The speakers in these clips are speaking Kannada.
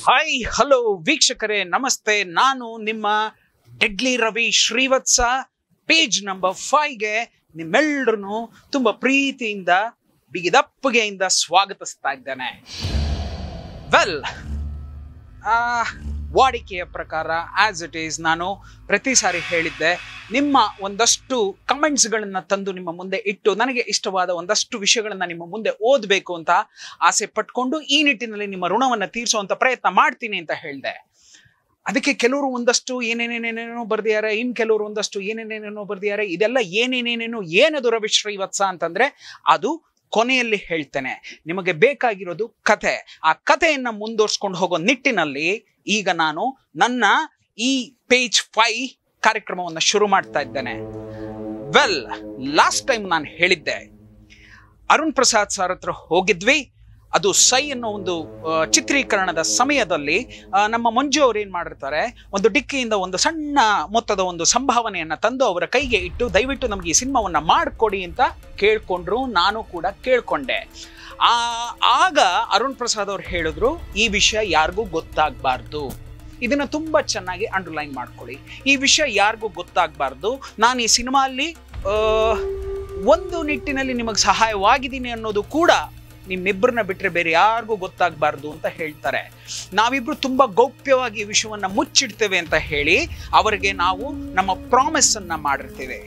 ಹಾಯ್ ಹಲೋ ವೀಕ್ಷಕರೇ ನಮಸ್ತೆ. ನಾನು ನಿಮ್ಮ deadly Ravi Srivatsa. Page number 5ಗೆ ನಿಮ್ಮೆಲ್ಲರನ್ನು ತುಂಬಾ ಪ್ರೀತಿಯಿಂದ ಬಿಗಿದಪ್ಪಗೆಯಿಂದ ಸ್ವಾಗತಿಸ್ತಾ ಇದ್ದೇನೆ. ವೆಲ್, ವಾಡಿಕೆಯ ಪ್ರಕಾರ ಆಸ್ ಇಟ್ ಈಸ್ ನಾನು ಪ್ರತಿ ಸಾರಿ ಹೇಳಿದ್ದೆ, ನಿಮ್ಮ ಒಂದಷ್ಟು ಕಮೆಂಟ್ಸ್ಗಳನ್ನು ತಂದು ನಿಮ್ಮ ಮುಂದೆ ಇಟ್ಟು ನನಗೆ ಇಷ್ಟವಾದ ಒಂದಷ್ಟು ವಿಷಯಗಳನ್ನು ನಿಮ್ಮ ಮುಂದೆ ಓದಬೇಕು ಅಂತ ಆಸೆ ಪಟ್ಕೊಂಡು ಈ ನಿಟ್ಟಿನಲ್ಲಿ ನಿಮ್ಮ ಋಣವನ್ನು ತೀರಿಸುವಂತ ಪ್ರಯತ್ನ ಮಾಡ್ತೀನಿ ಅಂತ ಹೇಳಿದೆ. ಅದಕ್ಕೆ ಕೆಲವರು ಒಂದಷ್ಟು ಏನೇನೇನೇನೇನೋ ಬರ್ದಿದ್ದಾರೆ, ಇನ್ ಕೆಲವರು ಒಂದಷ್ಟು ಏನೇನೇನೇನೋ ಬರ್ದಿದ್ದಾರೆ. ಇದೆಲ್ಲ ಏನೇನೇನೇನೋ ಏನದು ರವಿ ಶ್ರೀವತ್ಸ ಅಂತಂದ್ರೆ ಅದು ಕೊನೆಯಲ್ಲಿ ಹೇಳ್ತೇನೆ. ನಿಮಗೆ ಬೇಕಾಗಿರೋದು ಕಥೆ. ಆ ಕಥೆಯನ್ನ ಮುಂದುವರ್ಸ್ಕೊಂಡು ಹೋಗೋ ನಿಟ್ಟಿನಲ್ಲಿ ಈಗ ನಾನು ನನ್ನ ಈ ಪೇಜ್ 5 ಕಾರ್ಯಕ್ರಮವನ್ನು ಶುರು ಮಾಡ್ತಾ ಇದ್ದೇನೆ. ವೆಲ್, ಲಾಸ್ಟ್ ಟೈಮ್ ನಾನು ಹೇಳಿದ್ದೆ, ಅರುಣ್ ಪ್ರಸಾದ್ ಸರ್ ಹತ್ರ ಹೋಗಿದ್ವಿ. ಅದು ಸೈ ಅನ್ನೋ ಒಂದು ಚಿತ್ರೀಕರಣದ ಸಮಯದಲ್ಲಿ ನಮ್ಮ ಮಂಜು ಅವ್ರು ಏನ್ ಮಾಡಿರ್ತಾರೆ, ಒಂದು ಡಿಕ್ಕಿಯಿಂದ ಒಂದು ಸಣ್ಣ ಮೊತ್ತದ ಒಂದು ಸಂಭಾವನೆಯನ್ನ ತಂದು ಅವರ ಕೈಗೆ ಇಟ್ಟು, ದಯವಿಟ್ಟು ನಮ್ಗೆ ಈ ಸಿನಿಮಾವನ್ನ ಮಾಡಿಕೊಡಿ ಅಂತ ಕೇಳ್ಕೊಂಡ್ರು. ನಾನು ಕೂಡ ಕೇಳ್ಕೊಂಡೆ. ಆಗ ಅರುಣ್ ಪ್ರಸಾದ್ ಅವ್ರು ಹೇಳಿದ್ರು, ಈ ವಿಷಯ ಯಾರಿಗೂ ಗೊತ್ತಾಗಬಾರ್ದು. ಇದನ್ನ ತುಂಬಾ ಚೆನ್ನಾಗಿ ಅಂಡರ್ಲೈನ್ ಮಾಡ್ಕೊಳ್ಳಿ. ಈ ವಿಷಯ ಯಾರಿಗೂ ಗೊತ್ತಾಗಬಾರ್ದು. ನಾನು ಈ ಸಿನಿಮಾ ಅಲ್ಲಿ ಒಂದು ನಿಟ್ಟಿನಲ್ಲಿ ನಿಮಗೆ ಸಹಾಯವಾಗಿದ್ದೀನಿ ಅನ್ನೋದು ಕೂಡ ನಿಮ್ಮಿಬ್ಬರನ್ನ ಬಿಟ್ಟರೆ ಬೇರೆ ಯಾರಿಗೂ ಗೊತ್ತಾಗಬಾರ್ದು ಅಂತ ಹೇಳ್ತಾರೆ. ನಾವಿಬ್ರು ತುಂಬಾ ಗೌಪ್ಯವಾಗಿ ಈ ವಿಷಯವನ್ನ ಮುಚ್ಚಿಡ್ತೇವೆ ಅಂತ ಹೇಳಿ ಅವರಿಗೆ ನಾವು ನಮ್ಮ ಪ್ರಾಮಿಸ್ ಅನ್ನ ಮಾಡಿರ್ತೇವೆ.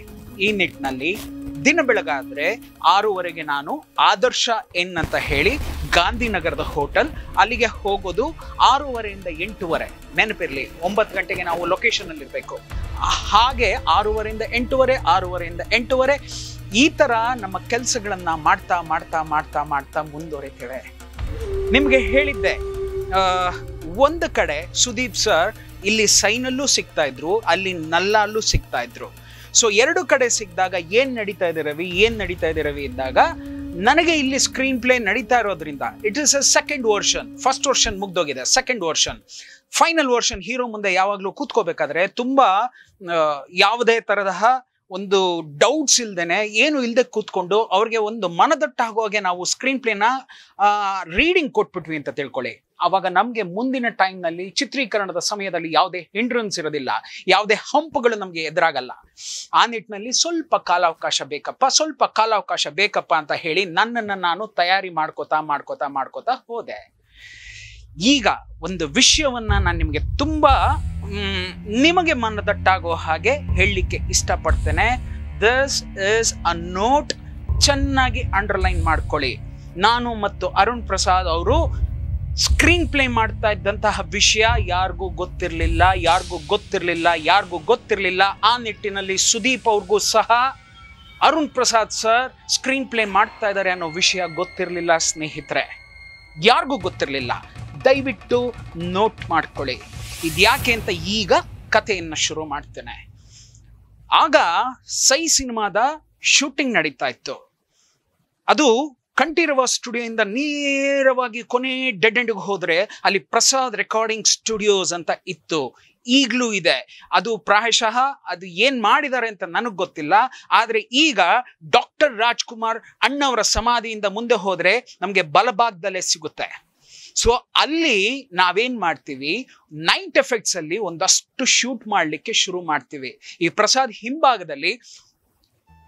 ಈ ನಿಟ್ಟಿನಲ್ಲಿ ದಿನ ಬೆಳಗಾದ್ರೆ 6:30ಗೆ ನಾನು ಆದರ್ಶ ಎನ್ ಅಂತ ಹೇಳಿ ಗಾಂಧಿನಗರದ ಹೋಟೆಲ್, ಅಲ್ಲಿಗೆ ಹೋಗೋದು 6:30ಯಿಂದ 8:30. ನೆನಪಿರ್ಲಿ, 9 ಗಂಟೆಗೆ ನಾವು ಲೊಕೇಶನ್ ಅಲ್ಲಿ ಇರ್ಬೇಕು. ಹಾಗೆ 6:30ಯಿಂದ 8:30, 6:30ಯಿಂದ 8:30 ಈ ತರ ನಮ್ಮ ಕೆಲಸಗಳನ್ನ ಮಾಡ್ತಾ ಮಾಡ್ತಾ ಮಾಡ್ತಾ ಮಾಡ್ತಾ ಮುಂದುವರಿತೇವೆ. ನಿಮ್ಗೆ ಹೇಳಿದ್ದೆ, ಒಂದು ಕಡೆ ಸುದೀಪ್ ಸರ್ ಇಲ್ಲಿ ಸೈನಲ್ಲೂ ಸಿಗ್ತಾ ಇದ್ರು, ಅಲ್ಲಿ ನಲ್ಲಲ್ಲೂ ಸಿಗ್ತಾ ಇದ್ರು. ಸೊ ಎರಡು ಕಡೆ ಸಿಕ್ಕಿದಾಗ ಏನ್ ನಡೀತಾ ಇದೆ ರವಿ, ಏನ್ ನಡೀತಾ ಇದೆ ರವಿ ಇದ್ದಾಗ, ನನಗೆ ಇಲ್ಲಿ ಸ್ಕ್ರೀನ್ ಪ್ಲೇ ನಡೀತಾ ಇರೋದ್ರಿಂದ it is a second version. First version ಮುಗ್ದೋಗಿದೆ, second version. Final version hero ಮುಂದೆ ಯಾವಾಗ್ಲೂ ಕೂತ್ಕೋಬೇಕಾದ್ರೆ ತುಂಬಾ ಯಾವುದೇ ತರಹ ಒಂದು ಡೌಟ್ಸ್ ಇಲ್ದೇನೆ, ಏನು ಇಲ್ದೆ ಕೂತ್ಕೊಂಡು ಅವ್ರಿಗೆ ಒಂದು ಮನದಟ್ಟಾಗುವಾಗೆ ನಾವು ಸ್ಕ್ರೀನ್ ಪ್ಲೇನ ರೀಡಿಂಗ್ ಕೊಟ್ಬಿಟ್ವಿ ಅಂತ ತಿಳ್ಕೊಳ್ಳಿ. ಅವಾಗ ನಮ್ಗೆ ಮುಂದಿನ ಟೈಮ್ ನಲ್ಲಿ ಚಿತ್ರೀಕರಣದ ಸಮಯದಲ್ಲಿ ಯಾವುದೇ ಹಿಂಡ್ರನ್ಸ್ ಇರೋದಿಲ್ಲ, ಯಾವುದೇ ಹಂಪುಗಳು ನಮ್ಗೆ ಎದುರಾಗಲ್ಲ. ಆ ನಿಟ್ಟಿನಲ್ಲಿ ಸ್ವಲ್ಪ ಕಾಲಾವಕಾಶ ಬೇಕಪ್ಪ ಅಂತ ಹೇಳಿ ನನ್ನನ್ನು ನಾನು ತಯಾರಿ ಮಾಡ್ಕೋತಾ ಹೋದೆ. ಈಗ ಒಂದು ವಿಷಯವನ್ನ ನಾನು ನಿಮಗೆ ತುಂಬಾ ನಿಮಗೆ ಮನದಟ್ಟಾಗೋ ಹಾಗೆ ಹೇಳಲಿಕ್ಕೆ ಇಷ್ಟಪಡ್ತೇನೆ. This is a note. ಚೆನ್ನಾಗಿ ಅಂಡರ್ಲೈನ್ ಮಾಡ್ಕೊಳ್ಳಿ. ನಾನು ಮತ್ತು ಅರುಣ್ ಪ್ರಸಾದ್ ಅವರು ಸ್ಕ್ರೀನ್ ಪ್ಲೇ ಮಾಡ್ತಾ ಇದ್ದಂತಹ ವಿಷಯ ಯಾರಿಗೂ ಗೊತ್ತಿರಲಿಲ್ಲ. ಆ ನಿಟ್ಟಿನಲ್ಲಿ ಸುದೀಪ್ ಅವ್ರಿಗೂ ಸಹ Arun Prasad sir screen play ಮಾಡ್ತಾ ಇದ್ದಾರೆ ಅನ್ನೋ ವಿಷಯ ಗೊತ್ತಿರಲಿಲ್ಲ ಸ್ನೇಹಿತರೆ, ಯಾರಿಗೂ ಗೊತ್ತಿರಲಿಲ್ಲ. ದಯವಿಟ್ಟು ನೋಟ್ ಮಾಡ್ಕೊಳ್ಳಿ. ಇದ್ಯಾಕೆ ಅಂತ ಈಗ ಕಥೆಯನ್ನ ಶುರು ಮಾಡ್ತೇನೆ. ಆಗ ಸೈ ಸಿನಿಮಾದ ಶೂಟಿಂಗ್ ನಡೀತಾ ಇತ್ತು. ಅದು ಕಂಠೀರವ ಸ್ಟುಡಿಯೋಯಿಂದ ನೇರವಾಗಿ ಕೊನೆ ಡೆಡ್ ಎಂಡ್ಗೆ ಹೋದ್ರೆ ಅಲ್ಲಿ ಪ್ರಸಾದ್ ರೆಕಾರ್ಡಿಂಗ್ ಸ್ಟುಡಿಯೋಸ್ ಅಂತ ಇತ್ತು, ಈಗಲೂ ಇದೆ. ಅದು ಪ್ರಾಯಶಃ ಅದು ಏನ್ ಮಾಡಿದ್ದಾರೆ ಅಂತ ನನಗೆ ಗೊತ್ತಿಲ್ಲ. ಆದ್ರೆ ಈಗ ಡಾಕ್ಟರ್ ರಾಜ್ಕುಮಾರ್ ಅಣ್ಣವರ ಸಮಾಧಿಯಿಂದ ಮುಂದೆ ಹೋದ್ರೆ ನಮ್ಗೆ ಬಲಭಾಗದಲ್ಲೇ ಸಿಗುತ್ತೆ. ಸೊ ಅಲ್ಲಿ ನಾವೇನ್ ಮಾಡ್ತೀವಿ, ನೈಟ್ ಎಫೆಕ್ಟ್ಸ್ ಅಲ್ಲಿ ಒಂದಷ್ಟು ಶೂಟ್ ಮಾಡ್ಲಿಕ್ಕೆ ಶುರು ಮಾಡ್ತೀವಿ. ಈ ಪ್ರಸಾದ್ ಹಿಂಭಾಗದಲ್ಲಿ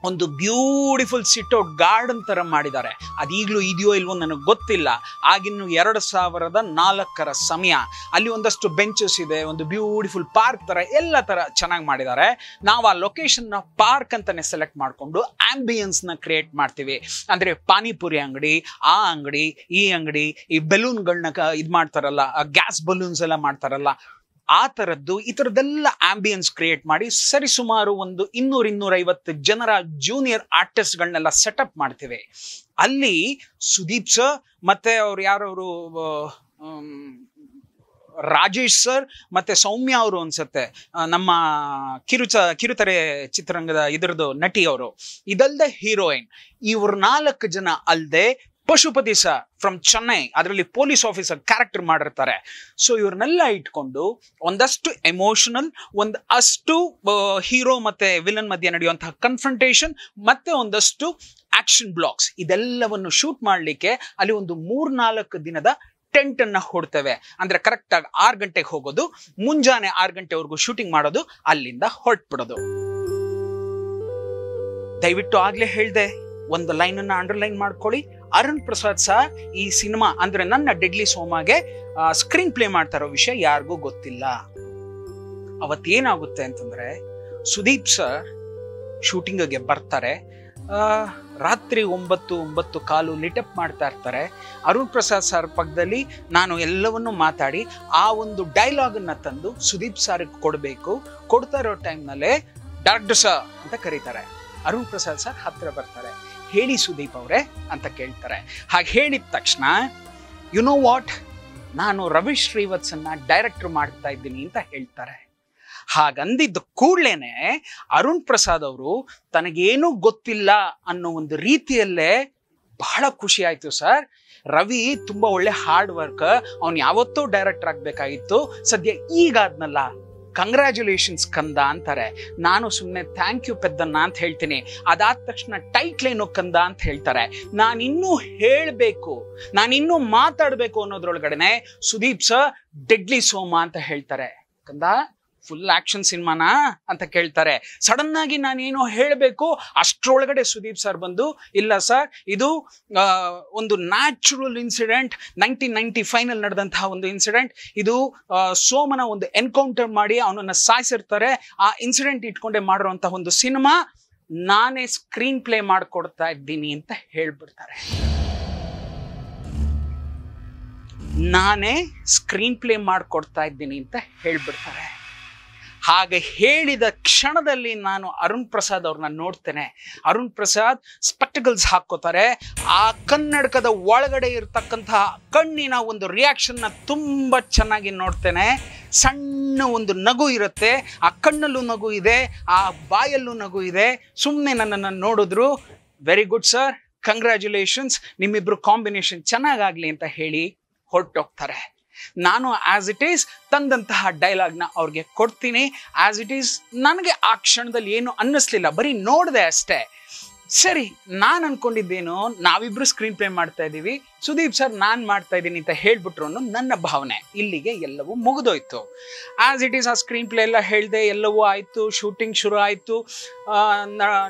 ಒಂದು ಬ್ಯೂಟಿಫುಲ್ ಸಿಟ್ಔಟ್ ಗಾರ್ಡನ್ ತರ ಮಾಡಿದ್ದಾರೆ. ಅದೀಗ್ಲೂ ಇದೆಯೋ ಇಲ್ವೋ ನನಗೆ ಗೊತ್ತಿಲ್ಲ. ಆಗಿನ್ನು 2004ರ ಸಮಯ. ಅಲ್ಲಿ ಒಂದಷ್ಟು ಬೆಂಚಸ್ ಇದೆ, ಒಂದು ಬ್ಯೂಟಿಫುಲ್ ಪಾರ್ಕ್ ತರ, ಎಲ್ಲ ತರ ಚೆನ್ನಾಗಿ ಮಾಡಿದ್ದಾರೆ. ನಾವು ಆ ಲೊಕೇಶನ್ ನ ಪಾರ್ಕ್ ಅಂತಾನೆ ಸೆಲೆಕ್ಟ್ ಮಾಡ್ಕೊಂಡು ಆಂಬಿಯನ್ಸ್ ನ ಕ್ರಿಯೇಟ್ ಮಾಡ್ತೀವಿ. ಅಂದ್ರೆ ಪಾನಿಪುರಿ ಅಂಗಡಿ, ಆ ಅಂಗಡಿ, ಈ ಅಂಗಡಿ, ಈ ಬೆಲೂನ್ಗಳನ್ನ ಇದ್ ಮಾಡ್ತಾರಲ್ಲ, ಗ್ಯಾಸ್ ಬಲೂನ್ಸ್ ಎಲ್ಲ ಮಾಡ್ತಾರಲ್ಲ, ಆ ತರದ್ದು ಈ ತರದ್ದೆಲ್ಲ ಆಂಬಿಯನ್ಸ್ ಕ್ರಿಯೇಟ್ ಮಾಡಿ ಸರಿಸುಮಾರು ಒಂದು 200-250 ಜನರ ಜೂನಿಯರ್ ಆರ್ಟಿಸ್ಟ್ಗಳನ್ನೆಲ್ಲ ಸೆಟಪ್ ಮಾಡ್ತೇವೆ. ಅಲ್ಲಿ ಸುದೀಪ್ ಸರ್ ಮತ್ತೆ ಅವ್ರು ಯಾರವರು, ರಾಜೇಶ್ ಸರ್ ಮತ್ತೆ ಸೌಮ್ಯ ಅವರು ಅನ್ಸತ್ತೆ, ನಮ್ಮ ಕಿರುತೆರೆ ಚಿತ್ರರಂಗದ ಇದರದ್ದು ನಟಿ ಅವರು, ಇದಲ್ದೆ ಹೀರೋಯಿನ್, ಇವ್ರ 4 ಜನ ಅಲ್ದೆ ಪಶುಪತಿ ಸರ್ ಫ್ರಮ್ ಚೆನ್ನೈ, ಅದರಲ್ಲಿ ಪೊಲೀಸ್ ಆಫೀಸರ್ ಕ್ಯಾರೆಕ್ಟರ್ ಮಾಡಿರ್ತಾರೆ. ಸೊ ಇವ್ರನ್ನೆಲ್ಲ ಇಟ್ಕೊಂಡು ಒಂದಷ್ಟು ಎಮೋಷನಲ್, ಒಂದಷ್ಟು ಹೀರೋ ಮತ್ತೆ ವಿಲನ್ ಮಧ್ಯೆ ನಡೆಯುವಂತಹ ಕನ್ಫ್ರಂಟೇಷನ್, ಮತ್ತೆ ಒಂದಷ್ಟು ಆಕ್ಷನ್ ಬ್ಲಾಕ್ಸ್, ಇದೆಲ್ಲವನ್ನು ಶೂಟ್ ಮಾಡಲಿಕ್ಕೆ ಅಲ್ಲಿ ಒಂದು 3-4 ದಿನದ ಟೆಂಟ್ ಅನ್ನ ಹೊಡ್ತೇವೆ. ಅಂದ್ರೆ ಕರೆಕ್ಟ್ ಆಗಿ 6 ಗಂಟೆಗೆ ಹೋಗೋದು, ಮುಂಜಾನೆ 6 ಗಂಟೆವರೆಗೂ ಶೂಟಿಂಗ್ ಮಾಡೋದು, ಅಲ್ಲಿಂದ ಹೊರಟ್ಬಿಡೋದು. ದಯವಿಟ್ಟು ಆಗ್ಲೇ ಹೇಳ್ದೆ, ಒಂದು ಲೈನ್ ಅನ್ನ ಅಂಡರ್ಲೈನ್ ಮಾಡ್ಕೊಳ್ಳಿ. ಅರುಣ್ ಪ್ರಸಾದ್ ಸರ್ ಈ ಸಿನಿಮಾ ಅಂದ್ರೆ ನನ್ನ ಡೆಡ್ಲಿ ಸೋಮಾಗೆ ಸ್ಕ್ರೀನ್ ಪ್ಲೇ ಮಾಡ್ತಾ ಇರೋ ವಿಷಯ ಯಾರಿಗೂ ಗೊತ್ತಿಲ್ಲ. ಅವತ್ತೇನಾಗುತ್ತೆ ಅಂತಂದ್ರೆ, ಸುದೀಪ್ ಸರ್ ಶೂಟಿಂಗ್ಗೆ ಬರ್ತಾರೆ, ರಾತ್ರಿ 9-9:15 ಲಿಟಪ್ ಮಾಡ್ತಾ ಇರ್ತಾರೆ. ಅರುಣ್ ಪ್ರಸಾದ್ ಸರ್ ಪಕ್ಕದಲ್ಲಿ ನಾನು ಎಲ್ಲವನ್ನೂ ಮಾತಾಡಿ ಆ ಒಂದು ಡೈಲಾಗ್ ಅನ್ನ ತಂದು ಸುದೀಪ್ ಸರ್ ಕೊಡಬೇಕು. ಕೊಡ್ತಾ ಇರೋ ಟೈಮ್ನಲ್ಲೇ ಡಾಕ್ಟರ್ ಸರ್ ಅಂತ ಕರೀತಾರೆ. ಅರುಣ್ ಪ್ರಸಾದ್ ಸರ್ ಹತ್ರ ಬರ್ತಾರೆ, ಹೇಳಿ ಸುದೀಪ್ ಅವರೇ ಅಂತ ಕೇಳ್ತಾರೆ. ಹಾಗೆ ಹೇಳಿದ ತಕ್ಷಣ, ಯು ನೋ ವಾಟ್, ನಾನು ರವಿ ಶ್ರೀವತ್ಸನ್ನ ಡೈರೆಕ್ಟರ್ ಮಾಡ್ತಾ ಇದ್ದೀನಿ ಅಂತ ಹೇಳ್ತಾರೆ. ಹಾಗಂದಿದ್ದ ಕೂಡ್ಲೇನೆ ಅರುಣ್ ಪ್ರಸಾದ್ ಅವರು ತನಗೇನೂ ಗೊತ್ತಿಲ್ಲ ಅನ್ನೋ ಒಂದು ರೀತಿಯಲ್ಲೇ ಬಹಳ ಖುಷಿ ಆಯ್ತು ಸರ್. ರವಿ ತುಂಬಾ ಒಳ್ಳೆ ಹಾರ್ಡ್ ವರ್ಕ್, ಅವ್ನು ಯಾವತ್ತೂ ಡೈರೆಕ್ಟರ್ ಆಗ್ಬೇಕಾಗಿತ್ತು, ಸದ್ಯ ಈಗಾದ್ನಲ್ಲ, ಕಂಗ್ರ್ಯಾಚುಲೇಷನ್ಸ್ ಕಂದ ಅಂತಾರೆ. ನಾನು ಸುಮ್ಮನೆ ಥ್ಯಾಂಕ್ ಯು ಪೆದ್ದನ್ನ ಅಂತ ಹೇಳ್ತೀನಿ. ಅದಾದ ತಕ್ಷಣ ಟೈಟ್ಲ್ ಏನೋ ಕಂದ ಅಂತ ಹೇಳ್ತಾರೆ. ನಾನಿನ್ನೂ ಹೇಳ್ಬೇಕು, ನಾನಿನ್ನೂ ಮಾತಾಡ್ಬೇಕು ಅನ್ನೋದ್ರೊಳಗಡೆನೆ ಸುದೀಪ್ ಸರ್ ಡೆಡ್ಲಿ ಸೋಮ ಅಂತ ಹೇಳ್ತಾರೆ. ಕಂದ ಫುಲ್ ಆಕ್ಷನ್ ಸಿನಿಮಾನಾ ಅಂತ ಕೇಳ್ತಾರೆ. ಸಡನ್ ಆಗಿ ನಾನೇನೋ ಹೇಳಬೇಕು, ಅಷ್ಟ್ರೊಳಗಡೆ ಸುದೀಪ್ ಸರ್ ಬಂದು, ಇಲ್ಲ ಸರ್, ಇದು ಒಂದು ನ್ಯಾಚುರಲ್ ಇನ್ಸಿಡೆಂಟ್, 1995 ನಡೆದಂತಹ ಒಂದು ಇನ್ಸಿಡೆಂಟ್. ಇದು ಸೋಮನ ಒಂದು ಎನ್ಕೌಂಟರ್ ಮಾಡಿ ಅವನನ್ನ ಸಾಯಿಸಿರ್ತಾರೆ, ಆ ಇನ್ಸಿಡೆಂಟ್ ಇಟ್ಕೊಂಡೆ ಮಾಡಿರುವಂತಹ ಒಂದು ಸಿನಿಮಾ, ನಾನೇ ಸ್ಕ್ರೀನ್ ಪ್ಲೇ ಮಾಡ್ಕೊಡ್ತಾ ಇದ್ದೀನಿ ಅಂತ ಹೇಳ್ಬಿಡ್ತಾರೆ. ನಾನೇ ಸ್ಕ್ರೀನ್ ಪ್ಲೇ ಮಾಡ್ಕೊಡ್ತಾ ಇದ್ದೀನಿ ಅಂತ ಹೇಳ್ಬಿಡ್ತಾರೆ. ಹಾಗೆ ಹೇಳಿದ ಕ್ಷಣದಲ್ಲಿ ನಾನು ಅರುಣ್ ಪ್ರಸಾದ್ ಅವ್ರನ್ನ ನೋಡ್ತೇನೆ. ಅರುಣ್ ಪ್ರಸಾದ್ ಸ್ಪೆಕ್ಟಕಲ್ಸ್ ಹಾಕೋತಾರೆ. ಆ ಕನ್ನಡಕದ ಒಳಗಡೆ ಇರತಕ್ಕಂತಹ ಕಣ್ಣಿನ ಒಂದು ರಿಯಾಕ್ಷನ್ನ ತುಂಬಾ ಚೆನ್ನಾಗಿ ನೋಡ್ತೇನೆ. ಸಣ್ಣ ಒಂದು ನಗು ಇರುತ್ತೆ, ಆ ಕಣ್ಣಲ್ಲೂ ನಗು ಇದೆ, ಆ ಬಾಯಲ್ಲೂ ನಗು ಇದೆ. ಸುಮ್ಮನೆ ನನ್ನನ್ನು ನೋಡಿದ್ರು, ವೆರಿ ಗುಡ್ ಸರ್, ಕಂಗ್ರ್ಯಾಚುಲೇಷನ್ಸ್, ನಿಮ್ಮಿಬ್ರು ಕಾಂಬಿನೇಷನ್ ಚೆನ್ನಾಗಾಗ್ಲಿ ಅಂತ ಹೇಳಿ ಹೊರಟೋಗ್ತಾರೆ. ನಾನು ಆಸ್ ಇಟ್ ಈಸ್ ತಂದಂತಹ ಡೈಲಾಗ್ನ ಅವ್ರಿಗೆ ಕೊಡ್ತೀನಿ. ಆಸ್ ಇಟ್ ಈಸ್ ನನಗೆ ಆ ಕ್ಷಣದಲ್ಲಿ ಏನು ಅನ್ನಿಸ್ಲಿಲ್ಲ, ಬರೀ ನೋಡಿದೆ ಅಷ್ಟೇ. ಸರಿ, ನಾನು ಅನ್ಕೊಂಡಿದ್ದೇನು, ನಾವಿಬ್ರು ಸ್ಕ್ರೀನ್ ಪ್ಲೇ ಮಾಡ್ತಾ ಇದ್ದೀವಿ, ಸುದೀಪ್ ಸರ್ ನಾನು ಮಾಡ್ತಾ ಇದ್ದೀನಿ ಅಂತ ಹೇಳ್ಬಿಟ್ರು ಅನ್ನೋ ನನ್ನ ಭಾವನೆ. ಇಲ್ಲಿಗೆ ಎಲ್ಲವೂ ಮುಗಿದೋಯ್ತು. ಆಸ್ ಇಟ್ ಈಸ್ ಆ ಸ್ಕ್ರೀನ್ ಪ್ಲೇ ಎಲ್ಲ ಹೇಳಿದೆ, ಎಲ್ಲವೂ ಆಯಿತು, ಶೂಟಿಂಗ್ ಶುರು ಆಯಿತು.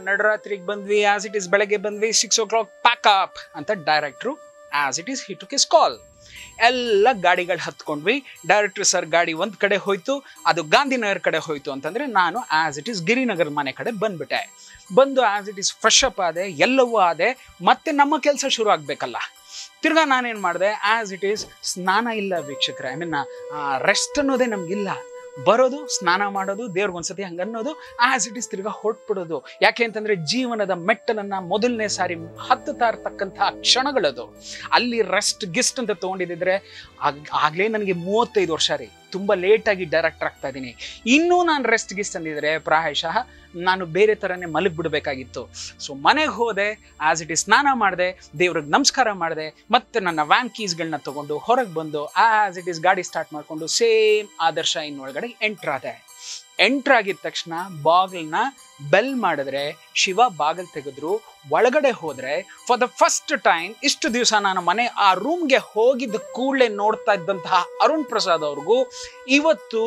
ನಡರಾತ್ರಿಗೆ ಬಂದ್ವಿ, ಆಸ್ ಇಟ್ ಈಸ್ ಬೆಳಗ್ಗೆ ಬಂದ್ವಿ, 6 o'clock ಪ್ಯಾಕ್ ಅಪ್ ಅಂತ ಡೈರೆಕ್ಟ್ರು as it is he took his call. ಎಲ್ಲ ಗಾಡಿಗಳು ಹತ್ಕೊಂಡ್ವಿ. ಡೈರೆಕ್ಟರ್ ಸರ್ ಗಾಡಿ ಒಂದ್ ಕಡೆ ಹೋಯ್ತು, ಅದು ಗಾಂಧಿನಗರ್ ಕಡೆ ಹೋಯ್ತು ಅಂತಂದ್ರೆ ನಾನು ಆಸ್ ಇಟ್ ಈಸ್ ಗಿರಿನಗರ್ ಮನೆ ಕಡೆ ಬಂದ್ಬಿಟ್ಟೆ. ಬಂದು as it is fresh up ಆದೆ, ಎಲ್ಲವೂ ಆದೆ. ಮತ್ತೆ ನಮ್ಮ ಕೆಲಸ ಶುರು ಆಗ್ಬೇಕಲ್ಲ. ತಿರ್ಗಾ ನಾನೇನ್ ಮಾಡಿದೆ, ಆಸ್ ಇಟ್ ಈಸ್ ಸ್ನಾನ ಇಲ್ಲ ವೀಕ್ಷಕರೇ, ಐ ಮೀನ್ ರೆಸ್ಟ್ ಅನ್ನೋದೇ ನಮ್ಗಿಲ್ಲ. ಬರೋದು, ಸ್ನಾನ ಮಾಡೋದು, ದೇವ್ರಿಗೊಂದ್ಸತಿ ಹಂಗನ್ನೋದು, ಆಸ್ ಇಟ್ ಈಸ್ ತಿರ್ಗಾ ಹೊರಟ್ಬಿಡೋದು. ಯಾಕೆ ಅಂತಂದ್ರೆ ಜೀವನದ ಮೆಟ್ಟಲನ್ನ ಮೊದಲನೇ ಸಾರಿ ಹತ್ತುತ್ತಾ ಇರ್ತಕ್ಕಂತಹ ಕ್ಷಣಗಳದು. ಅಲ್ಲಿ ರೆಸ್ಟ್ ಗಿಸ್ಟ್ ಅಂತ ತಗೊಂಡಿದ್ರೆ ಆಗ್ಲೇ ನನಗೆ 35 ವರ್ಷ ರೀ, ತುಂಬಾ ಲೇಟಾಗಿ ಡೈರೆಕ್ಟರ್ ಆಗ್ತಾ ಇದ್ದೀನಿ. ಇನ್ನೂ ನಾನು ರೆಸ್ಟ್ ಗಿಸ್ಟ್ ಅಂದಿದ್ರೆ ಪ್ರಾಯಶಃ ನಾನು ಬೇರೆ ಥರನೇ ಮಲಗಿಬಿಡ್ಬೇಕಾಗಿತ್ತು. ಸೊ ಮನೆಗೆ ಹೋದೆ, ಆಸ್ ಇಟ್ ಈಸ್ ಸ್ನಾನ ಮಾಡಿದೆ, ದೇವ್ರಿಗೆ ನಮಸ್ಕಾರ ಮಾಡಿದೆ, ಮತ್ತೆ ನನ್ನ ವ್ಯಾನ್ ಕೀಸ್ಗಳನ್ನ ತಗೊಂಡು ಹೊರಗೆ ಬಂದು ಆಸ್ ಇಟ್ ಈಸ್ ಗಾಡಿ ಸ್ಟಾರ್ಟ್ ಮಾಡಿಕೊಂಡು ಸೇಮ್ ಆದರ್ಶ ಇನ್ನೊಳಗಡೆ ಎಂಟ್ರ್ ಆದೆ. ಎಂಟ್ರ್ ಆಗಿದ ತಕ್ಷಣ ಬಾಗಿಲನ್ನ ಬೆಲ್ ಮಾಡಿದ್ರೆ ಶಿವ ಬಾಗಿಲು ತೆಗೆದ್ರು. ಒಳಗಡೆ ಹೋದ್ರೆ ಫಾರ್ ದ ಫಸ್ಟ್ ಟೈಮ್ ಇಷ್ಟು ದಿವಸ ನಾನು ಆ ರೂಮ್ಗೆ ಹೋಗಿದ್ದ ಕೂಡಲೇ ನೋಡ್ತಾ ಇದ್ದಂತಹ ಅರುಣ್ ಪ್ರಸಾದ್ ಅವ್ರಿಗೂ ಇವತ್ತು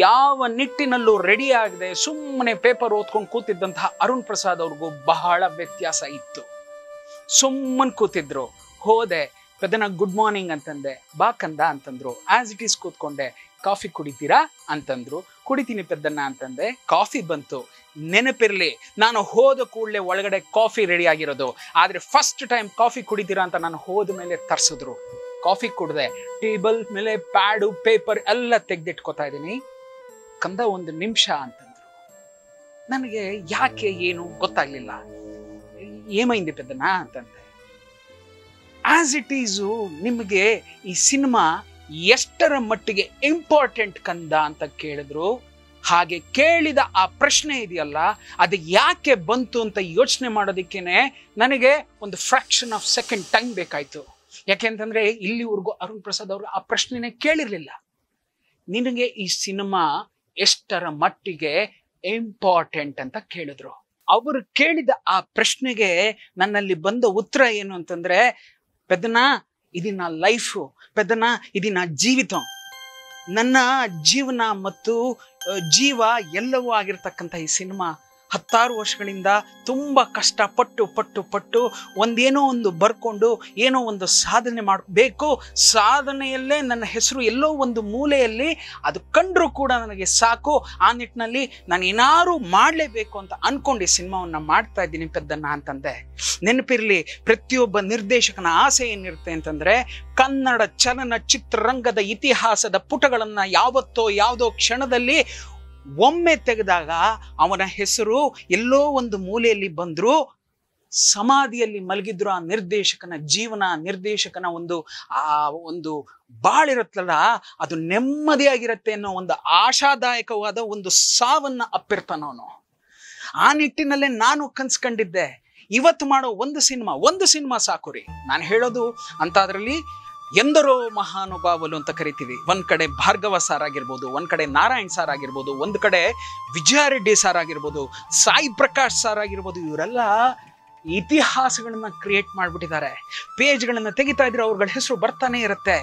ಯಾವ ನಿಟ್ಟಿನಲ್ಲೂ ರೆಡಿ ಆಗದೆ ಸುಮ್ಮನೆ ಪೇಪರ್ ಓದ್ಕೊಂಡು ಕೂತಿದ್ದಂತಹ ಅರುಣ್ ಪ್ರಸಾದ್ ಅವ್ರಿಗೂ ಬಹಳ ವ್ಯತ್ಯಾಸ ಇತ್ತು. ಸುಮ್ಮನೆ ಕೂತಿದ್ರು. ಹೋದೆ, ಪೆದ್ದನ ಗುಡ್ ಮಾರ್ನಿಂಗ್ ಅಂತಂದೆ. ಬಾ ಕಂದ ಅಂತಂದ್ರು. ಆಸ್ ಇಟ್ ಈಸ್ ಕೂತ್ಕೊಂಡೆ. ಕಾಫಿ ಕುಡಿತೀರಾ ಅಂತಂದ್ರು. ಕುಡಿತೀನಿ ಪೆದ್ದನ್ನ ಅಂತಂದೆ. ಕಾಫಿ ಬಂತು. ನೆನಪಿರ್ಲಿ, ನಾನು ಹೋದ ಕೂಡಲೇ ಒಳಗಡೆ ಕಾಫಿ ರೆಡಿ ಆಗಿರೋದು. ಆದ್ರೆ ಫಸ್ಟ್ ಟೈಮ್ ಕಾಫಿ ಕುಡಿತೀರಾ ಅಂತ ನಾನು ಹೋದ ಮೇಲೆ ತರ್ಸಿದ್ರು. ಕಾಫಿ ಕುಡ್ದೆ. ಟೇಬಲ್ ಮೇಲೆ ಪ್ಯಾಡು ಪೇಪರ್ ಎಲ್ಲ ತೆಗ್ದಿಟ್ಕೋತಾ ಇದ್ದೀನಿ. ಕಂದ 1 ನಿಮಿಷ ಅಂತಂದ್ರು. ನನಗೆ ಯಾಕೆ ಏನು ಗೊತ್ತಾಗ್ಲಿಲ್ಲ. ಏಮೈಂದಿ ಪೆದ್ದನ ಅಂತಂದೆ. ಆಸ್ ಇಟ್ ಈಸು ನಿಮಗೆ ಈ ಸಿನಿಮಾ ಎಷ್ಟರ ಮಟ್ಟಿಗೆ ಇಂಪಾರ್ಟೆಂಟ್ ಕಂದ ಅಂತ ಕೇಳಿದ್ರು. ಹಾಗೆ ಕೇಳಿದ ಆ ಪ್ರಶ್ನೆ ಇದೆಯಲ್ಲ, ಅದು ಯಾಕೆ ಬಂತು ಅಂತ ಯೋಚನೆ ಮಾಡೋದಕ್ಕೇನೆ ನನಗೆ ಒಂದು ಫ್ರಾಕ್ಷನ್ ಆಫ್ ಸೆಕೆಂಡ್ ಟೈಮ್ ಬೇಕಾಯ್ತು. ಯಾಕೆಂತಂದ್ರೆ ಇಲ್ಲಿವರೆಗೂ ಅರುಣ್ ಪ್ರಸಾದ್ ಅವರು ಆ ಪ್ರಶ್ನೆನೇ ಕೇಳಿರ್ಲಿಲ್ಲ. ನಿನಗೆ ಈ ಸಿನಿಮಾ ಎಷ್ಟರ ಮಟ್ಟಿಗೆ ಇಂಪಾರ್ಟೆಂಟ್ ಅಂತ ಕೇಳಿದ್ರು. ಅವರು ಕೇಳಿದ ಆ ಪ್ರಶ್ನೆಗೆ ನನ್ನಲ್ಲಿ ಬಂದ ಉತ್ತರ ಏನು ಅಂತಂದ್ರೆ, ಪೆದ್ದನ ఇది నా లైఫ్ పెద్దనా, ఇది నా ಜೀವಿతం, ನನ್ನ ಜೀವನ ಮತ್ತು ಜೀವ ಎಲ್ಲವೂ ಆಗಿರ್ತಕ್ಕಂಥ ಈ ಸಿನಿಮಾ 10 ವರ್ಷಗಳಿಂದ ತುಂಬ ಕಷ್ಟಪಟ್ಟು ಪಟ್ಟು ಪಟ್ಟು ಒಂದೇನೋ ಒಂದು ಬರ್ಕೊಂಡು ಏನೋ ಒಂದು ಸಾಧನೆ ಮಾಡಬೇಕು, ಸಾಧನೆಯಲ್ಲೇ ನನ್ನ ಹೆಸರು ಎಲ್ಲೋ ಒಂದು ಮೂಲೆಯಲ್ಲಿ ಅದು ಕಂಡ್ರೂ ಕೂಡ ನನಗೆ ಸಾಕು, ಆ ನಿಟ್ಟಿನಲ್ಲಿ ನಾನು ಏನಾರು ಮಾಡಲೇಬೇಕು ಅಂತ ಅಂದ್ಕೊಂಡು ಈ ಸಿನಿಮಾವನ್ನು ಮಾಡ್ತಾ ಇದ್ದೀನಿ ಪೆದ್ದಣ್ಣ ಅಂತಂದೆ. ನೆನಪಿರಲಿ, ಪ್ರತಿಯೊಬ್ಬ ನಿರ್ದೇಶಕನ ಆಸೆ ಏನಿರುತ್ತೆ ಅಂತಂದರೆ ಕನ್ನಡ ಚಲನಚಿತ್ರರಂಗದ ಇತಿಹಾಸದ ಪುಟಗಳನ್ನು ಯಾವತ್ತೋ ಯಾವುದೋ ಕ್ಷಣದಲ್ಲಿ ಒಮ್ಮೆ ತೆಗೆದಾಗ ಅವನ ಹೆಸರು ಎಲ್ಲೋ ಒಂದು ಮೂಲೆಯಲ್ಲಿ ಬಂದ್ರು, ಸಮಾಧಿಯಲ್ಲಿ ಮಲಗಿದ್ರು ಆ ನಿರ್ದೇಶಕನ ಜೀವನ, ನಿರ್ದೇಶಕನ ಒಂದು ಬಾಳಿರುತ್ತಲ್ಲ ಅದು ನೆಮ್ಮದಿಯಾಗಿರುತ್ತೆ ಅನ್ನೋ ಒಂದು ಆಶಾದಾಯಕವಾದ ಒಂದು ಸಾವನ್ನ ಅಪ್ಪಿರ್ತಾನವನು. ಆ ನಿಟ್ಟಿನಲ್ಲೇ ನಾನು ಕನ್ಸ್ಕೊಂಡಿದ್ದೆ, ಇವತ್ತು ಮಾಡೋ ಒಂದು ಸಿನಿಮಾ ಸಾಕು ರೀ. ನಾನು ಹೇಳೋದು ಅಂತಾದ್ರಲ್ಲಿ ಎಂದರೋ ಮಹಾನುಭಾವಲು ಅಂತ ಕರಿತೀವಿ. ಒಂದ್ ಕಡೆ ಭಾರ್ಗವ ಸಾರ್ ಆಗಿರ್ಬೋದು, ಒಂದ್ ಕಡೆ ನಾರಾಯಣ್ ಸಾರ್ ಆಗಿರ್ಬೋದು, ಒಂದ್ ಕಡೆ ವಿಜಯ ರೆಡ್ಡಿ ಸಾರ್ ಆಗಿರ್ಬೋದು, ಸಾಯಿ ಪ್ರಕಾಶ್ ಸಾರ್ ಆಗಿರ್ಬೋದು, ಇವರೆಲ್ಲ ಇತಿಹಾಸಗಳನ್ನ ಕ್ರಿಯೇಟ್ ಮಾಡ್ಬಿಟ್ಟಿದ್ದಾರೆ. ಪೇಜ್ಗಳನ್ನ ತೆಗಿತಾ ಇದ್ರೆ ಅವ್ರಗಳ ಹೆಸರು ಬರ್ತಾನೆ ಇರುತ್ತೆ.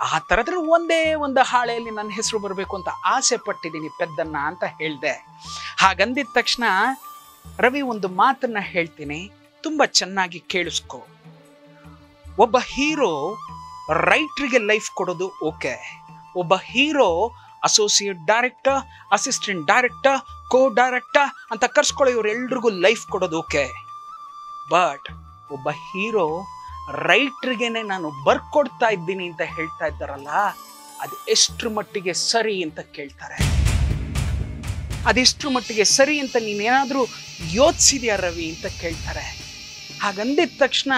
ಆ ಥರದ್ರಲ್ಲಿ ಒಂದೇ ಒಂದು ಹಾಳೆಯಲ್ಲಿ ನನ್ನ ಹೆಸರು ಬರಬೇಕು ಅಂತ ಆಸೆ ಪಟ್ಟಿದ್ದೀನಿ ಪೆದ್ದಣ್ಣ ಅಂತ ಹೇಳಿದೆ. ಹಾಗಂದಿದ ತಕ್ಷಣ ರವಿ ಒಂದು ಮಾತನ್ನ ಹೇಳ್ತೀನಿ, ತುಂಬಾ ಚೆನ್ನಾಗಿ ಕೇಳಿಸ್ಕೊ. ಒಬ್ಬ ಹೀರೋ ರೈಟ್ರಿಗೆ ಲೈಫ್ ಕೊಡೋದು ಓಕೆ, ಒಬ್ಬ hero associate director, assistant director, co director ಅಂತ ಕರ್ಸ್ಕೊಳ್ಳೋ ಇವರೆಲ್ರಿಗೂ ಲೈಫ್ ಕೊಡೋದು ಓಕೆ. ಬಟ್ ಒಬ್ಬ ಹೀರೋ ರೈಟ್ರಿಗೇನೆ ನಾನು ಬರ್ಕೊಡ್ತಾ ಇದ್ದೀನಿ ಅಂತ ಹೇಳ್ತಾ ಇದ್ದಾರಲ್ಲ, ಅದು ಎಷ್ಟ್ರ ಮಟ್ಟಿಗೆ ಸರಿ ಅಂತ ಕೇಳ್ತಾರೆ. ಅದೆಷ್ಟ್ರ ಮಟ್ಟಿಗೆ ಸರಿ ಅಂತ ನೀನೇನಾದ್ರೂ ಯೋಚಿಸಿದ್ಯಾ ರವಿ ಅಂತ ಕೇಳ್ತಾರೆ. ಹಾಗಂದಿದ ತಕ್ಷಣ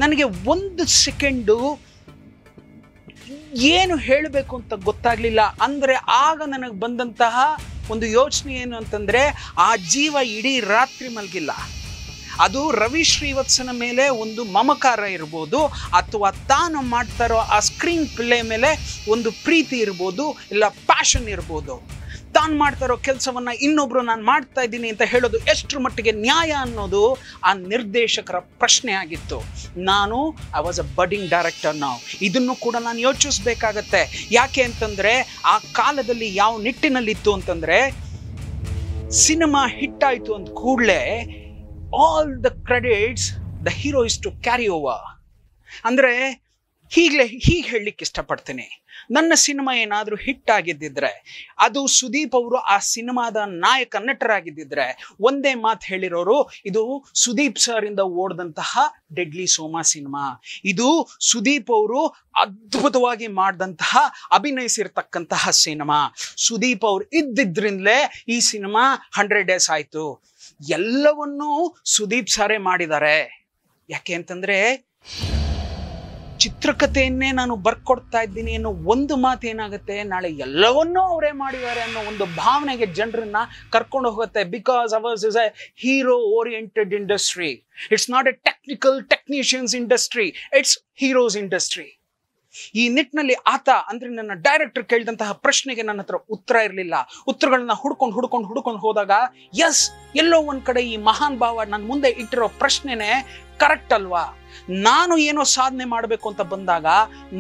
ನನಗೆ ಒಂದು ಸೆಕೆಂಡು ಏನು ಹೇಳಬೇಕು ಅಂತ ಗೊತ್ತಾಗ್ಲಿಲ್ಲ. ಅಂದ್ರೆ ಆಗ ನನಗೆ ಬಂದಂತಹ ಒಂದು ಯೋಚನೆ ಏನು ಅಂತಂದ್ರೆ, ಆ ಜೀವ ಇಡೀ ರಾತ್ರಿ ಮಲಗಿಲ್ಲ. ಅದು ರವಿ ಶ್ರೀವತ್ಸನ ಮೇಲೆ ಒಂದು ಮಮಕಾರ ಇರ್ಬೋದು, ಅಥವಾ ತಾನು ಮಾಡ್ತಾ ಇರೋ ಆ ಸ್ಕ್ರೀನ್ ಪ್ಲೇ ಮೇಲೆ ಒಂದು ಪ್ರೀತಿ ಇರ್ಬೋದು, ಇಲ್ಲ ಪ್ಯಾಷನ್ ಇರ್ಬೋದು. ತಾನು ಮಾಡ್ತಾ ಇರೋ ಕೆಲಸವನ್ನ ಇನ್ನೊಬ್ರು ನಾನು ಮಾಡ್ತಾ ಇದ್ದೀನಿ ಅಂತ ಹೇಳೋದು ಎಷ್ಟರ ಮಟ್ಟಿಗೆ ನ್ಯಾಯ ಅನ್ನೋದು ಆ ನಿರ್ದೇಶಕರ ಪ್ರಶ್ನೆ ಆಗಿತ್ತು. I was a budding director. ಇದನ್ನು ಕೂಡ ನಾನು ಯೋಚಿಸ್ಬೇಕಾಗತ್ತೆ. ಯಾಕೆ ಅಂತಂದ್ರೆ ಆ ಕಾಲದಲ್ಲಿ ಯಾವ ನಿಟ್ಟಿನಲ್ಲಿತ್ತು ಅಂತಂದ್ರೆ, ಸಿನಿಮಾ ಹಿಟ್ ಆಯ್ತು ಅಂದ ಕೂಡಲೇ all the credits the hero is to carry over. ಅಂದ್ರೆ ಹೀಗೆ ಹೇಳಲಿಕ್ಕೆ ಇಷ್ಟಪಡ್ತೀನಿ, ನನ್ನ ಸಿನಿಮಾ ಏನಾದರೂ ಹಿಟ್ ಆಗಿದ್ದಿದ್ರೆ, ಅದು ಸುದೀಪ್ ಅವರು ಆ ಸಿನಿಮಾದ ನಾಯಕ ನಟರಾಗಿದ್ದಿದ್ರೆ, ಒಂದೇ ಮಾತು ಹೇಳಿರೋರು, ಇದು ಸುದೀಪ್ ಸರ್ ಇಂದ ಓಡ್ದಂತಹ ಡೆಡ್ಲಿ ಸೋಮಾ ಸಿನಿಮಾ, ಇದು ಸುದೀಪ್ ಅವರು ಅದ್ಭುತವಾಗಿ ಮಾಡಿದಂತಹ ಅಭಿನಯಿಸಿರ್ತಕ್ಕಂತಹ ಸಿನಿಮಾ, ಸುದೀಪ್ ಅವರು ಇದ್ದಿದ್ರಿಂದಲೇ ಈ ಸಿನಿಮಾ 100 days ಆಯ್ತು. ಎಲ್ಲವನ್ನೂ ಸುದೀಪ್ ಸಾರೇ ಮಾಡಿದ್ದಾರೆ. ಯಾಕೆ ಅಂತಂದ್ರೆ ಚಿತ್ರಕಥೆಯನ್ನೇ ನಾನು ಬರ್ಕೊಡ್ತಾ ಇದ್ದೀನಿ ಅನ್ನೋ ಒಂದು ಮಾತು ಏನಾಗುತ್ತೆ, ನಾಳೆ ಎಲ್ಲವನ್ನೂ ಅವರೇ ಮಾಡಿದ್ದಾರೆ ಅನ್ನೋ ಒಂದು ಭಾವನೆಗೆ ಜನರನ್ನ ಕರ್ಕೊಂಡು ಹೋಗುತ್ತೆ. Because hours is A hero oriented industry. It's not A technicians industry, it's heroes industry. ಈ ನಿಟ್ಟಿನಲ್ಲಿ ಆತ ಅಂದ್ರೆ ನನ್ನ ಡೈರೆಕ್ಟರ್ ಕೇಳಿದಂತಹ ಪ್ರಶ್ನೆಗೆ ನನ್ನ ಹತ್ರ ಉತ್ತರ ಇರಲಿಲ್ಲ. ಉತ್ತರಗಳನ್ನ ಹುಡ್ಕೊಂಡು ಹೋದಾಗ ಎಸ್, ಎಲ್ಲೋ ಒಂದ್ ಕಡೆ ಈ ಮಹಾನ್ ಭಾವ ನನ್ನ ಮುಂದೆ ಇಟ್ಟಿರೋ ಪ್ರಶ್ನೆನೇ ಕರೆಕ್ಟ್ ಅಲ್ವಾ? ನಾನು ಏನೋ ಸಾಧನೆ ಮಾಡಬೇಕು ಅಂತ ಬಂದಾಗ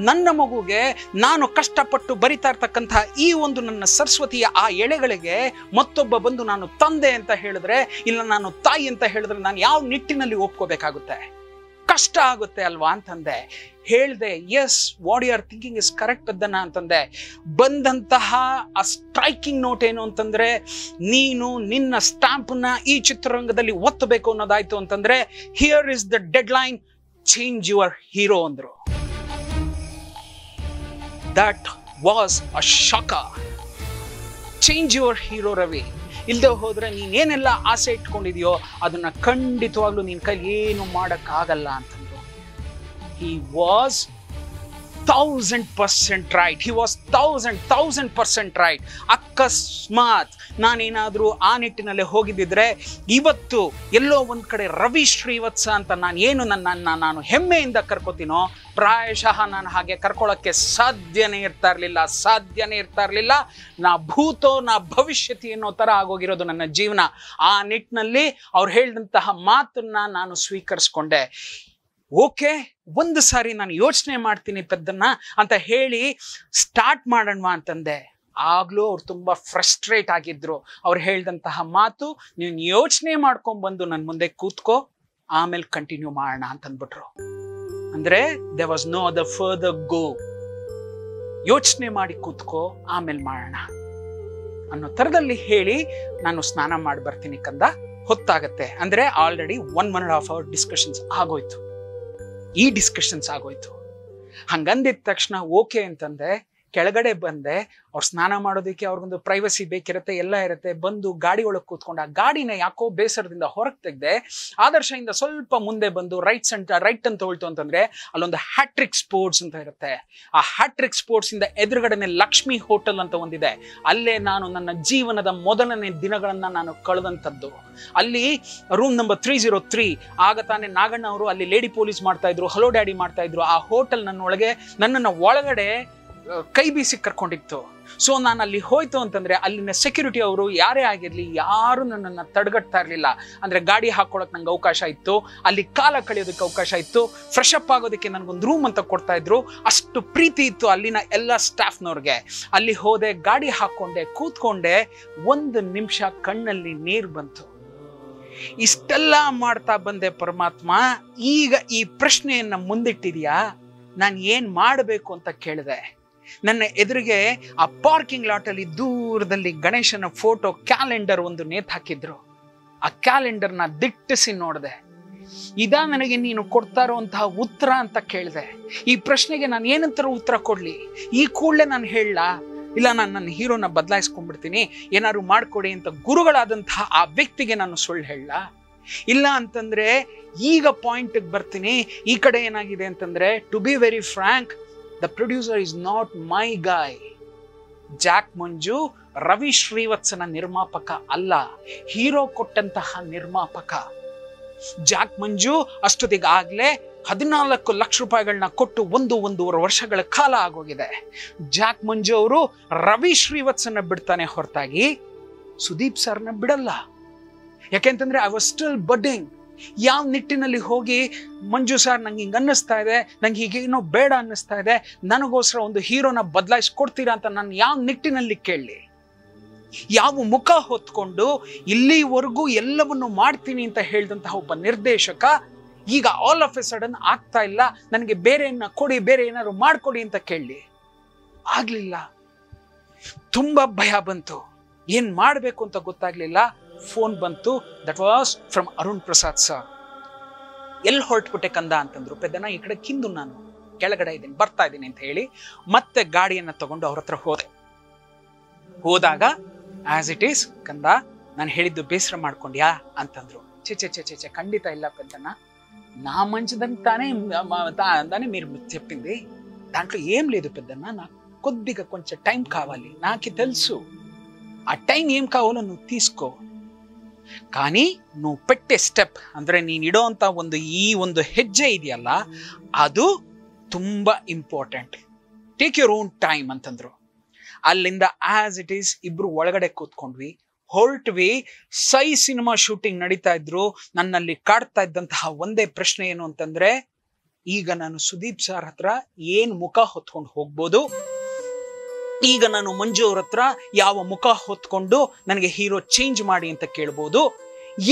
ನನ್ನ ಮಗುಗೆ ನಾನು ಕಷ್ಟಪಟ್ಟು ಬರಿತಾ ಇರ್ತಕ್ಕಂತಹ ಈ ಒಂದು ನನ್ನ ಸರಸ್ವತಿಯ ಆ ಎಳೆಗಳಿಗೆ ಮತ್ತೊಬ್ಬ ಬಂದು ನಾನು ತಂದೆ ಅಂತ ಹೇಳಿದ್ರೆ, ಇಲ್ಲ ನಾನು ತಾಯಿ ಅಂತ ಹೇಳಿದ್ರೆ, ನಾನು ಯಾವ ನಿಟ್ಟಿನಲ್ಲಿ ಒಪ್ಕೋಬೇಕಾಗುತ್ತೆ? ಕಷ್ಟ ಆಗುತ್ತೆ ಅಲ್ವಾ ಅಂತಂದೆ. ಹೇಳ್ದೆ, yes, what you are thinking is correct ಅದನ್ನ ಅಂತಂದೆ. ಬಂದಂತಹ ಆ ಸ್ಟ್ರೈಕಿಂಗ್ ನೋಟ್ ಏನು ಅಂತಂದ್ರೆ, ನೀನು ನಿನ್ನ ಸ್ಟಾಂಪ್ನ ಈ ಚಿತ್ರರಂಗದಲ್ಲಿ ಒತ್ತಬೇಕು ಅನ್ನೋದಾಯ್ತು ಅಂತಂದ್ರೆ, here is the deadline, change your hero ಅಂದ್ರು. That was a shocker. Change your hero Ravi. ಇಲ್ಲದೆ ಹೋದ್ರೆ ನೀನೇನೆಲ್ಲ ಆಸೆ ಇಟ್ಕೊಂಡಿದ್ಯೋ ಅದನ್ನ ಖಂಡಿತವಾಗ್ಲೂ ನಿನ್ ಕೈಲಿ ಏನು ಮಾಡಕ್ಕಾಗಲ್ಲ ಅಂತಂದ್ರು. He was 1000% right. He was 1000% right. ಅಕಸ್ಮಾತ್ ನಾನೇನಾದ್ರೂ ಆ ನಿಟ್ಟಿನಲ್ಲೇ ಹೋಗಿದ್ದಿದ್ರೆ ಇವತ್ತು ಎಲ್ಲೋ ಒಂದ್ ಕಡೆ ರವಿ ಶ್ರೀವತ್ಸ ಅಂತ ನಾನು ಹೆಮ್ಮೆಯಿಂದ ಕರ್ಕೋತೀನೋ, ಪ್ರಾಯಶಃ ನಾನು ಹಾಗೆ ಕರ್ಕೊಳ್ಳೋಕ್ಕೆ ಸಾಧ್ಯನೇ ಇರ್ತಾ ಇರಲಿಲ್ಲ. ನಾ ಭೂತೋ ನಾ ಭವಿಷ್ಯತಿ ಅನ್ನೋ ತರ ಆಗೋಗಿರೋದು ನನ್ನ ಜೀವನ. ಆ ನಿಟ್ಟಿನಲ್ಲಿ ಅವ್ರು ಹೇಳಿದಂತಹ ಮಾತನ್ನ ನಾನು ಸ್ವೀಕರಿಸ್ಕೊಂಡೆ. ಓಕೆ, ಒಂದು ಸಾರಿ ನಾನು ಯೋಚನೆ ಮಾಡ್ತೀನಿ ಪೆದ್ದನ್ನ ಅಂತ ಹೇಳಿ ಸ್ಟಾರ್ಟ್ ಮಾಡೋಣ ಅಂತಂದೆ. ಆಗ್ಲೂ ಅವ್ರು ತುಂಬಾ ಫ್ರಸ್ಟ್ರೇಟ್ ಆಗಿದ್ರು. ಅವ್ರು ಹೇಳ್ದಂತಹ ಮಾತು, ನೀನ್ ಯೋಚನೆ ಮಾಡ್ಕೊಂಡ್ ಬಂದು ನನ್ ಮುಂದೆ ಕೂತ್ಕೋ, ಆಮೇಲೆ ಕಂಟಿನ್ಯೂ ಮಾಡೋಣ ಅಂತಂದ್ಬಿಟ್ರು. ಅಂದ್ರೆ there was no other further go. ಯೋಚನೆ ಮಾಡಿ ಕೂತ್ಕೋ, ಆಮೇಲೆ ಮಾಡೋಣ ಅನ್ನೋ ತರದಲ್ಲಿ ಹೇಳಿ ನಾನು ಸ್ನಾನ ಮಾಡಿ ಬರ್ತೀನಿ ಕಂದ, ಹೊತ್ತಾಗತ್ತೆ. ಅಂದ್ರೆ ಆಲ್ರೆಡಿ 1.5 hour ಡಿಸ್ಕಷನ್ಸ್ ಆಗೋಯ್ತು. ಈ ಡಿಸ್ಕಷನ್ಸ್ ಆಗೋಯ್ತು. ಹಂಗಂದಿದ ತಕ್ಷಣ ಓಕೆ ಅಂತಂದೆ. ಕೆಳಗಡೆ ಬಂದೆ. ಅವ್ರು ಸ್ನಾನ ಮಾಡೋದಕ್ಕೆ ಅವ್ರಿಗೊಂದು ಪ್ರೈವಸಿ ಬೇಕಿರುತ್ತೆ, ಎಲ್ಲ ಇರುತ್ತೆ. ಬಂದು ಗಾಡಿ ಒಳಗೆ ಕೂತ್ಕೊಂಡು ಆ ಗಾಡಿನ ಯಾಕೋ ಬೇಸರದಿಂದ ಹೊರಗೆ ತೆಗ್ದೆ. ಆದರ್ಶದಿಂದ ಸ್ವಲ್ಪ ಮುಂದೆ ಬಂದು ರೈಟ್ ಅಂತ ಹೋಳ್ತು ಅಂತಂದ್ರೆ ಅಲ್ಲೊಂದು ಹ್ಯಾಟ್ರಿಕ್ ಸ್ಪೋರ್ಟ್ಸ್ ಅಂತ ಇರುತ್ತೆ. ಆ ಹ್ಯಾಟ್ರಿಕ್ ಸ್ಪೋರ್ಟ್ಸ್ ಇಂದ ಎದುರುಗಡೆನೆ ಲಕ್ಷ್ಮಿ ಹೋಟೆಲ್ ಅಂತ ಒಂದಿದೆ. ಅಲ್ಲೇ ನಾನು ನನ್ನ ಜೀವನದ ಮೊದಲನೇ ದಿನಗಳನ್ನ ನಾನು ಕಳೆದಂಥದ್ದು. ಅಲ್ಲಿ ರೂಮ್ ನಂಬರ್ 303. ಆಗ ತಾನೇ ನಾಗಣ್ಣ ಅವರು ಅಲ್ಲಿ ಲೇಡಿ ಪೊಲೀಸ್ ಮಾಡ್ತಾ ಇದ್ರು, ಹಲೋ ಡ್ಯಾಡಿ ಮಾಡ್ತಾ ಇದ್ರು. ಆ ಹೋಟೆಲ್ ನನ್ನನ್ನು ಒಳಗಡೆ ಕೈ ಬೀಸಿ ಕರ್ಕೊಂಡಿತ್ತು. ಸೊ ನಾನು ಅಲ್ಲಿ ಹೋಯ್ತು ಅಂತಂದ್ರೆ ಅಲ್ಲಿನ ಸೆಕ್ಯೂರಿಟಿ ಅವರು ಯಾರೇ ಆಗಿರ್ಲಿ ಯಾರು ನನ್ನನ್ನು ತಡೆಗಟ್ತಾ ಇರಲಿಲ್ಲ. ಅಂದ್ರೆ ಗಾಡಿ ಹಾಕೊಳಕ್ ನಂಗೆ ಅವಕಾಶ ಇತ್ತು, ಅಲ್ಲಿ ಕಾಲ ಕಳೆಯೋದಕ್ಕೆ ಅವಕಾಶ ಇತ್ತು, ಫ್ರೆಶ್ ಅಪ್ ಆಗೋದಕ್ಕೆ ನನಗೊಂದು ರೂಮ್ ಅಂತ ಕೊಡ್ತಾ ಇದ್ರು. ಅಷ್ಟು ಪ್ರೀತಿ ಇತ್ತು ಅಲ್ಲಿನ ಎಲ್ಲ ಸ್ಟಾಫ್ನವ್ರಿಗೆ. ಅಲ್ಲಿ ಹೋದೆ, ಗಾಡಿ ಹಾಕೊಂಡೆ, ಕೂತ್ಕೊಂಡೆ. 1 ನಿಮಿಷ ಕಣ್ಣಲ್ಲಿ ನೀರು ಬಂತು. ಇಷ್ಟೆಲ್ಲ ಮಾಡ್ತಾ ಬಂದೆ ಪರಮಾತ್ಮ. ಈಗ ಈ ಪ್ರಶ್ನೆಯನ್ನ ಮುಂದಿಟ್ಟಿದ್ಯಾ, ನಾನು ಏನ್ ಮಾಡಬೇಕು ಅಂತ ಕೇಳಿದೆ. ನನ್ನ ಎದುರಿಗೆ ಆ ಪಾರ್ಕಿಂಗ್ ಲಾಟ್ ಅಲ್ಲಿ ದೂರದಲ್ಲಿ ಗಣೇಶನ ಫೋಟೋ ಕ್ಯಾಲೆಂಡರ್ ಒಂದು ನೇತು ಹಾಕಿದ್ರು. ಆ ಕ್ಯಾಲೆಂಡರ್ನ ದಿಟ್ಟಿಸಿ ನೋಡಿದೆ. ಇದಾ ನನಗೆ ನೀನು ಕೊಡ್ತಾ ಇರುವಂತಹ ಉತ್ತರ ಅಂತ ಕೇಳಿದೆ. ಈ ಪ್ರಶ್ನೆಗೆ ನಾನು ಏನಂತ ಉತ್ತರ ಕೊಡ್ಲಿ? ಈ ಕೂಡಲೇ ನಾನು ಹೇಳಲಾ, ಇಲ್ಲ ನಾನು ನನ್ನ ಹೀರೋನ ಬದಲಾಯಿಸ್ಕೊಂಡ್ಬಿಡ್ತೀನಿ, ಏನಾದ್ರು ಮಾಡ್ಕೊಡಿ ಅಂತ ಗುರುಗಳಾದಂತಹ ಆ ವ್ಯಕ್ತಿಗೆ ನಾನು ಸುಳ್ಳು ಹೇಳಲಾ? ಇಲ್ಲ ಅಂತಂದ್ರೆ ಈಗ ಪಾಯಿಂಟ್ ಬರ್ತೀನಿ. ಈ ಕಡೆ ಏನಾಗಿದೆ ಅಂತಂದ್ರೆ, to be very frank, the producer is not my guy. Jack Manju Ravi ಶ್ರೀವತ್ಸನ ನಿರ್ಮಾಪಕ ಅಲ್ಲ, ಹೀರೋ ಕೊಟ್ಟಂತಹ ನಿರ್ಮಾಪಕ. ಜಾಕ್ ಮಂಜು ಅಷ್ಟೊತ್ತಿಗಾಗ್ಲೇ 14 ಲಕ್ಷ ರೂಪಾಯಿಗಳನ್ನ ಕೊಟ್ಟು 1.5 ವರ್ಷಗಳ ಕಾಲ ಆಗೋಗಿದೆ. ಜಾಕ್ ಮಂಜು ಅವರು ರವಿ ಶ್ರೀವತ್ಸನ ಬಿಡ್ತಾನೆ ಹೊರತಾಗಿ ಸುದೀಪ್ ಸರ್ನ ಬಿಡಲ್ಲ. ಯಾಕೆಂತಂದ್ರೆ ಐ ವಾಸ್ ಸ್ಟಿಲ್ ಬಡ್ಡಿಂಗ್. ಯಾವ ನಿಟ್ಟಿನಲ್ಲಿ ಹೋಗಿ ಮಂಜು ಸರ್ ನಂಗೆ ಹಿಂಗೆ ಅನ್ನಿಸ್ತಾ ಇದೆ, ನಂಗೆ ಹೀಗೇನೋ ಬೇಡ ಅನ್ನಿಸ್ತಾ ಇದೆ, ನನಗೋಸ್ಕರ ಒಂದು ಹೀರೋನ ಬದಲಾಯಿಸ್ಕೊಡ್ತೀರಾ ಅಂತ ನಾನು ಯಾವ ನಿಟ್ಟಿನಲ್ಲಿ ಕೇಳಲಿ? ಯಾವ ಮುಖ ಹೊತ್ಕೊಂಡು ಇಲ್ಲಿವರೆಗೂ ಎಲ್ಲವನ್ನು ಮಾಡ್ತೀನಿ ಅಂತ ಹೇಳಿದಂತಹ ಒಬ್ಬ ನಿರ್ದೇಶಕ ಈಗ ಆಲ್ ಆಫ್ ಎ ಸಡನ್ ಆಗ್ತಾ ಇಲ್ಲ, ನನಗೆ ಬೇರೆಯನ್ನ ಕೊಡಿ, ಬೇರೆ ಏನಾದ್ರು ಮಾಡ್ಕೊಡಿ ಅಂತ ಕೇಳಲಿ? ಆಗ್ಲಿಲ್ಲ. ತುಂಬಾ ಭಯ ಬಂತು, ಏನ್ ಮಾಡ್ಬೇಕು ಅಂತ ಗೊತ್ತಾಗ್ಲಿಲ್ಲ. ಫೋನ್ ಬಂತು. That was from Arun Prasad sir. ಎಲ್ಲಿ ಹೊರಟ್ಬಿಟ್ಟೆ ಕಂದ ಅಂತಂದ್ರು. ಪೆದ್ದನ ಈ ಕಡೆ ಕಿಂದು, ನಾನು ಕೆಳಗಡೆ ಇದ್ದೀನಿ, ಬರ್ತಾ ಇದ್ದೀನಿ ಅಂತ ಹೇಳಿ ಮತ್ತೆ ಗಾಡಿಯನ್ನ ತಗೊಂಡು ಅವ್ರ ಹತ್ರ ಹೋದಾಗ ಆಸ್ ಇಟ್ ಈಸ್, ಕಂದ ನಾನು ಹೇಳಿದ್ದು ಬೇಸರ ಮಾಡ್ಕೊಂಡ್ಯಾ ಅಂತಂದ್ರು. చే ఖండిత ఇలా పెద్దన్న నా మంచిదని తానే మీరు చెప్పింది, దాంట్లో ఏం లేదు పెద్దన్న. నాకు కొద్దిగా కొంచెం టైం కావాలి, నాకు తెలుసు. ఆ టైం ఏం కావాలో నువ్వు తీసుకో, కానీ నువ్వు పెట్టే స్టెప్ ಅಂದ್ರೆ ನೀನು ಇಡೋಂತ ಒಂದು ಹೆಜ್ಜೆ ಇದೆಯಲ್ಲ ಅದು ತುಂಬಾ important. Take your own time ಅಂತಂದ್ರು. ಅಲ್ಲಿಂದ ಆಸ್ ಇಟ್ ಈಸ್ ಇಬ್ರು ಒಳಗಡೆ ಕೂತ್ಕೊಂಡ್ವಿ, ಹೊರಟ್ವಿ. ಸೈ ಸಿನಿಮಾ ಶೂಟಿಂಗ್ ನಡೀತಾ ಇದ್ರು. ನನ್ನಲ್ಲಿ ಕಾಡ್ತಾ ಇದ್ದಂತಹ ಒಂದೇ ಪ್ರಶ್ನೆ ಏನು ಅಂತಂದ್ರೆ, ಈಗ ನಾನು ಸುದೀಪ್ ಸರ್ ಹತ್ರ ಏನ್ ಮುಖ ಹೊತ್ಕೊಂಡು ಹೋಗ್ಬೋದು, ಈಗ ನಾನು ಮಂಜು ಅವ್ರ ಹತ್ರ ಯಾವ ಮುಖ ಹೊತ್ಕೊಂಡು ನನಗೆ ಹೀರೋ ಚೇಂಜ್ ಮಾಡಿ ಅಂತ ಕೇಳ್ಬೋದು.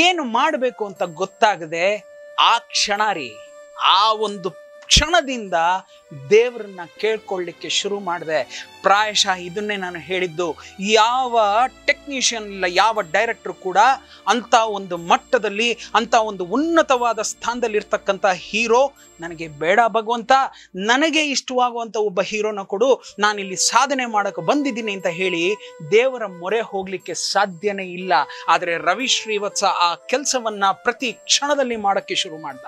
ಏನು ಮಾಡಬೇಕು ಅಂತ ಗೊತ್ತಾಗದೆ ಆ ಕ್ಷಣ ರೀ, ಆ ಒಂದು ಕ್ಷಣದಿಂದ ದೇವರನ್ನ ಕೇಳ್ಕೊಳ್ಳಿಕ್ಕೆ ಶುರು ಮಾಡಿದೆ. ಪ್ರಾಯಶಃ ಇದನ್ನೇ ನಾನು ಹೇಳಿದ್ದು, ಯಾವ ಟೆಕ್ನಿಷಿಯನ್ ಇಲ್ಲ, ಯಾವ ಡೈರೆಕ್ಟರ್ ಕೂಡ ಅಂತ ಒಂದು ಮಟ್ಟದಲ್ಲಿ, ಅಂತ ಒಂದು ಉನ್ನತವಾದ ಸ್ಥಾನದಲ್ಲಿ ಇರ್ತಕ್ಕಂಥ ಹೀರೋ ನನಗೆ ಬೇಡ ಭಗವಂತ, ನನಗೆ ಇಷ್ಟವಾಗುವಂಥ ಒಬ್ಬ ಹೀರೋನ ಕೊಡು, ನಾನಿಲ್ಲಿ ಸಾಧನೆ ಮಾಡಕ್ಕೆ ಬಂದಿದ್ದೀನಿ ಅಂತ ಹೇಳಿ ದೇವರ ಮೊರೆ ಹೋಗ್ಲಿಕ್ಕೆ ಸಾಧ್ಯನೇ ಇಲ್ಲ. ಆದರೆ ರವಿ ಶ್ರೀವತ್ಸ ಆ ಕೆಲಸವನ್ನ ಪ್ರತಿ ಕ್ಷಣದಲ್ಲಿ ಮಾಡೋಕ್ಕೆ ಶುರು ಮಾಡ್ದ.